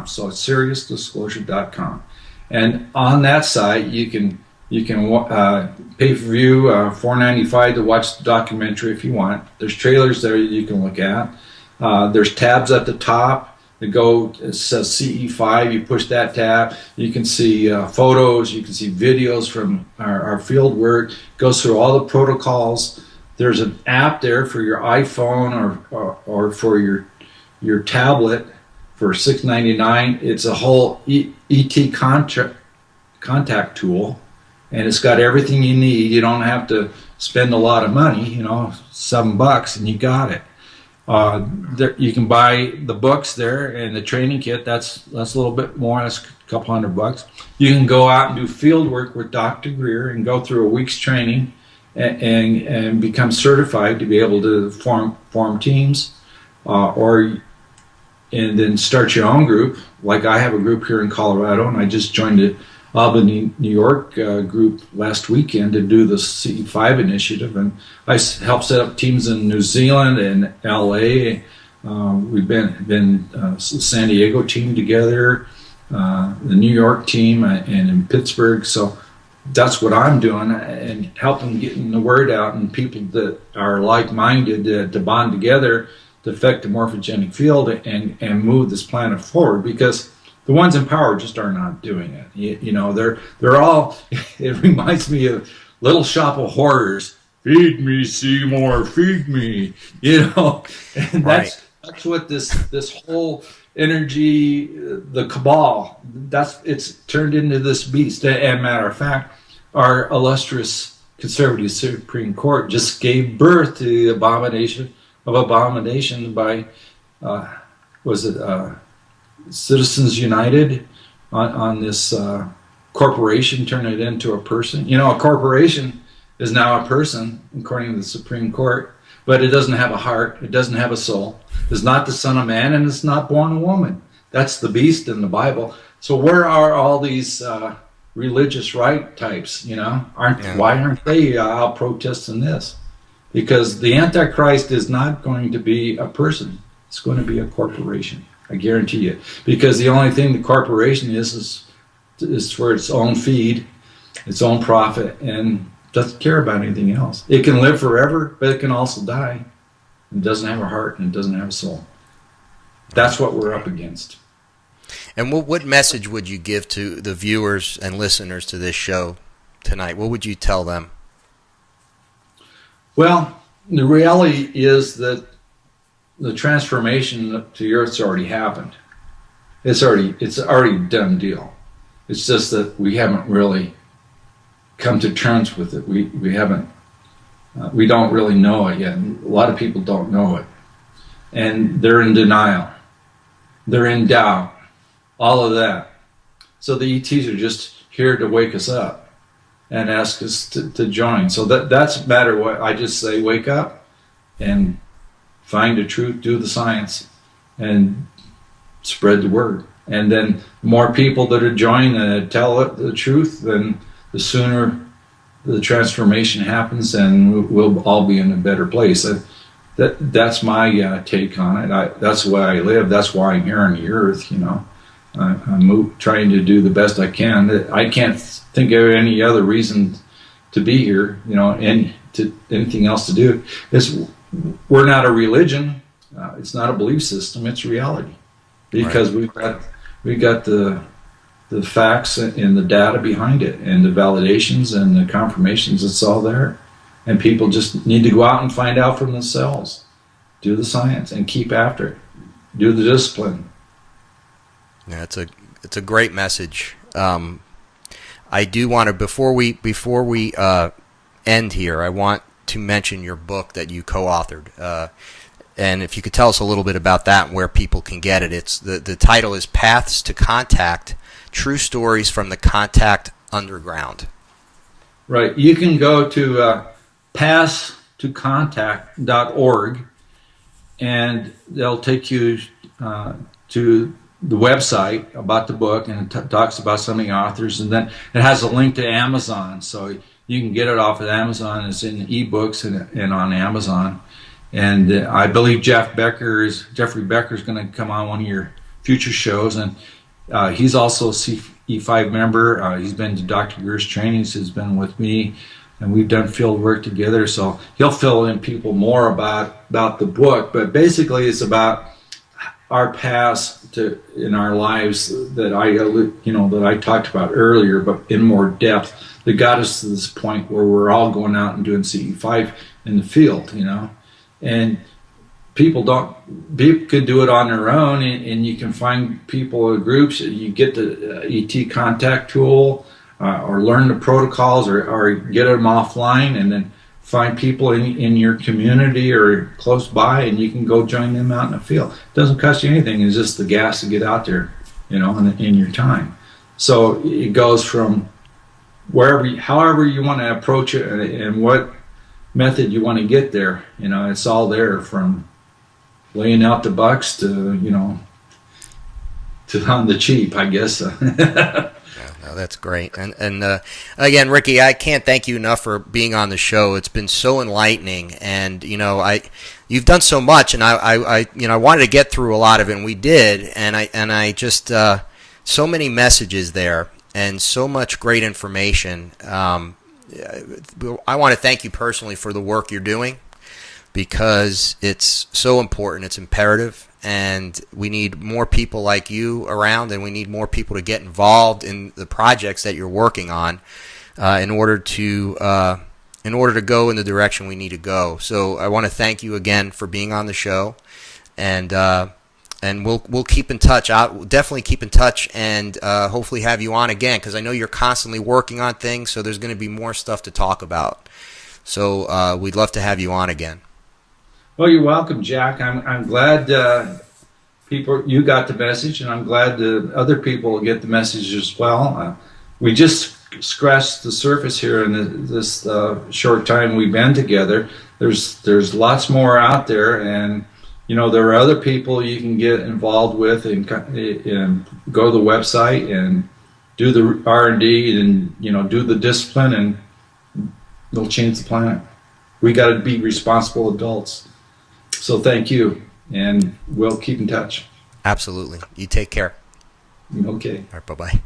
So it's SiriusDisclosure.com, and on that site you can pay per view $4.95 to watch the documentary if you want. There's trailers there you can look at. There's tabs at the top. It says CE5. You push that tab. You can see photos. You can see videos from our field work. Goes through all the protocols. There's an app there for your iPhone or for your tablet for $6.99. It's a whole ET contact tool, and it's got everything you need. You don't have to spend a lot of money. You know, $7 and you got it. There, you can buy the books there and the training kit. That's a little bit more. That's a couple $100. You can go out and do field work with Dr. Greer and go through a week's training and become certified to be able to form teams, and then start your own group. Like I have a group here in Colorado, and I just joined the Albany, New York group last weekend to do the CE5 initiative, and I helped set up teams in New Zealand and LA, We've been San Diego team together, the New York team, and in Pittsburgh. So that's what I'm doing, and helping getting the word out, and people that are like-minded to bond together to affect the morphogenic field and move this planet forward, because the ones in power just are not doing it. You know, they're all, it reminds me of Little Shop of Horrors. Feed me, Seymour, feed me, you know. And that's what this whole energy, the cabal, it's turned into this beast. And matter of fact, our illustrious conservative Supreme Court just gave birth to the abomination by Citizens United on this corporation, turn it into a person. You know, a corporation is now a person, according to the Supreme Court, but it doesn't have a heart, it doesn't have a soul, it's not the Son of Man, and it's not born a woman. That's the beast in the Bible. So where are all these religious right types, you know? Why aren't they out protesting this? Because the Antichrist is not going to be a person, it's going to be a corporation, I guarantee you. Because the only thing the corporation is for its own feed, its own profit, and doesn't care about anything else. It can live forever, but it can also die. It doesn't have a heart, and it doesn't have a soul. That's what we're up against. And what message would you give to the viewers and listeners to this show tonight? What would you tell them? Well, the reality is that the transformation to the Earth's already happened. It's already a done deal. It's just that we haven't really come to terms with it. We haven't. We don't really know it yet. A lot of people don't know it, and they're in denial. They're in doubt. All of that. So the ETs are just here to wake us up and ask us to join. So that's matter what I just say. Wake up and find the truth. Do the science and spread the word. And then the more people that are joining and tell it the truth, then the sooner the transformation happens, and we'll all be in a better place. That's my take on it. That's why I live. That's why I'm here on the earth. You know, I'm trying to do the best I can. I can't think of any other reason to be here. You know, and to anything else to do. We're not a religion. It's not a belief system. It's reality, because we've got the facts and the data behind it, and the validations and the confirmations. It's all there, and people just need to go out and find out for themselves. Do the science and keep after it. Do the discipline. Yeah, it's a great message. I do want to before we end here, I want to mention your book that you co-authored. And if you could tell us a little bit about that and where people can get it. It's the title is Paths to Contact: True Stories from the Contact Underground. Right. You can go to passtocontact.org, and they'll take you to the website about the book, and it talks about some of the authors, and then it has a link to Amazon, so you can get it off of Amazon. It's in ebooks and on Amazon. And I believe Jeffrey Becker is going to come on one of your future shows, and he's also a CE5 member. He's been to Dr. Greer's trainings. He's been with me, and we've done field work together. So he'll fill in people more about the book. But basically, it's about our past in our lives that I talked about earlier, but in more depth, that got us to this point where we're all going out and doing CE5 in the field, you know. And people could do it on their own, and you can find people in groups. You get the ET contact tool, or learn the protocols, or get them offline, and then find people in your community or close by, and you can go join them out in the field. It doesn't cost you anything. It's just the gas to get out there, you know, in your time. So it goes from however you want to approach it, and what method you want to get there. You know, it's all there, from laying out the bucks to, you know, to on the cheap, I guess. Yeah, Oh, that's great. And again, Ricky, I can't thank you enough for being on the show. It's been so enlightening, and you've done so much, and I wanted to get through a lot of it, and we did, and I just so many messages there, and so much great information. I want to thank you personally for the work you're doing, because it's so important. It's imperative. And we need more people like you around, and we need more people to get involved in the projects that you're working on in order to go in the direction we need to go. So I want to thank you again for being on the show, and we'll keep in touch. I'll definitely keep in touch, and hopefully have you on again, because I know you're constantly working on things. So there's going to be more stuff to talk about. So we'd love to have you on again. Well, you're welcome, Jack. I'm glad you got the message, and I'm glad other people get the message as well. We just scratched the surface here in this short time we've been together. There's lots more out there, and there are other people you can get involved with, and go to the website and do the R&D, and do the discipline, and they'll change the planet. We got to be responsible adults. So thank you, and we'll keep in touch. Absolutely. You take care. Okay. All right, bye-bye.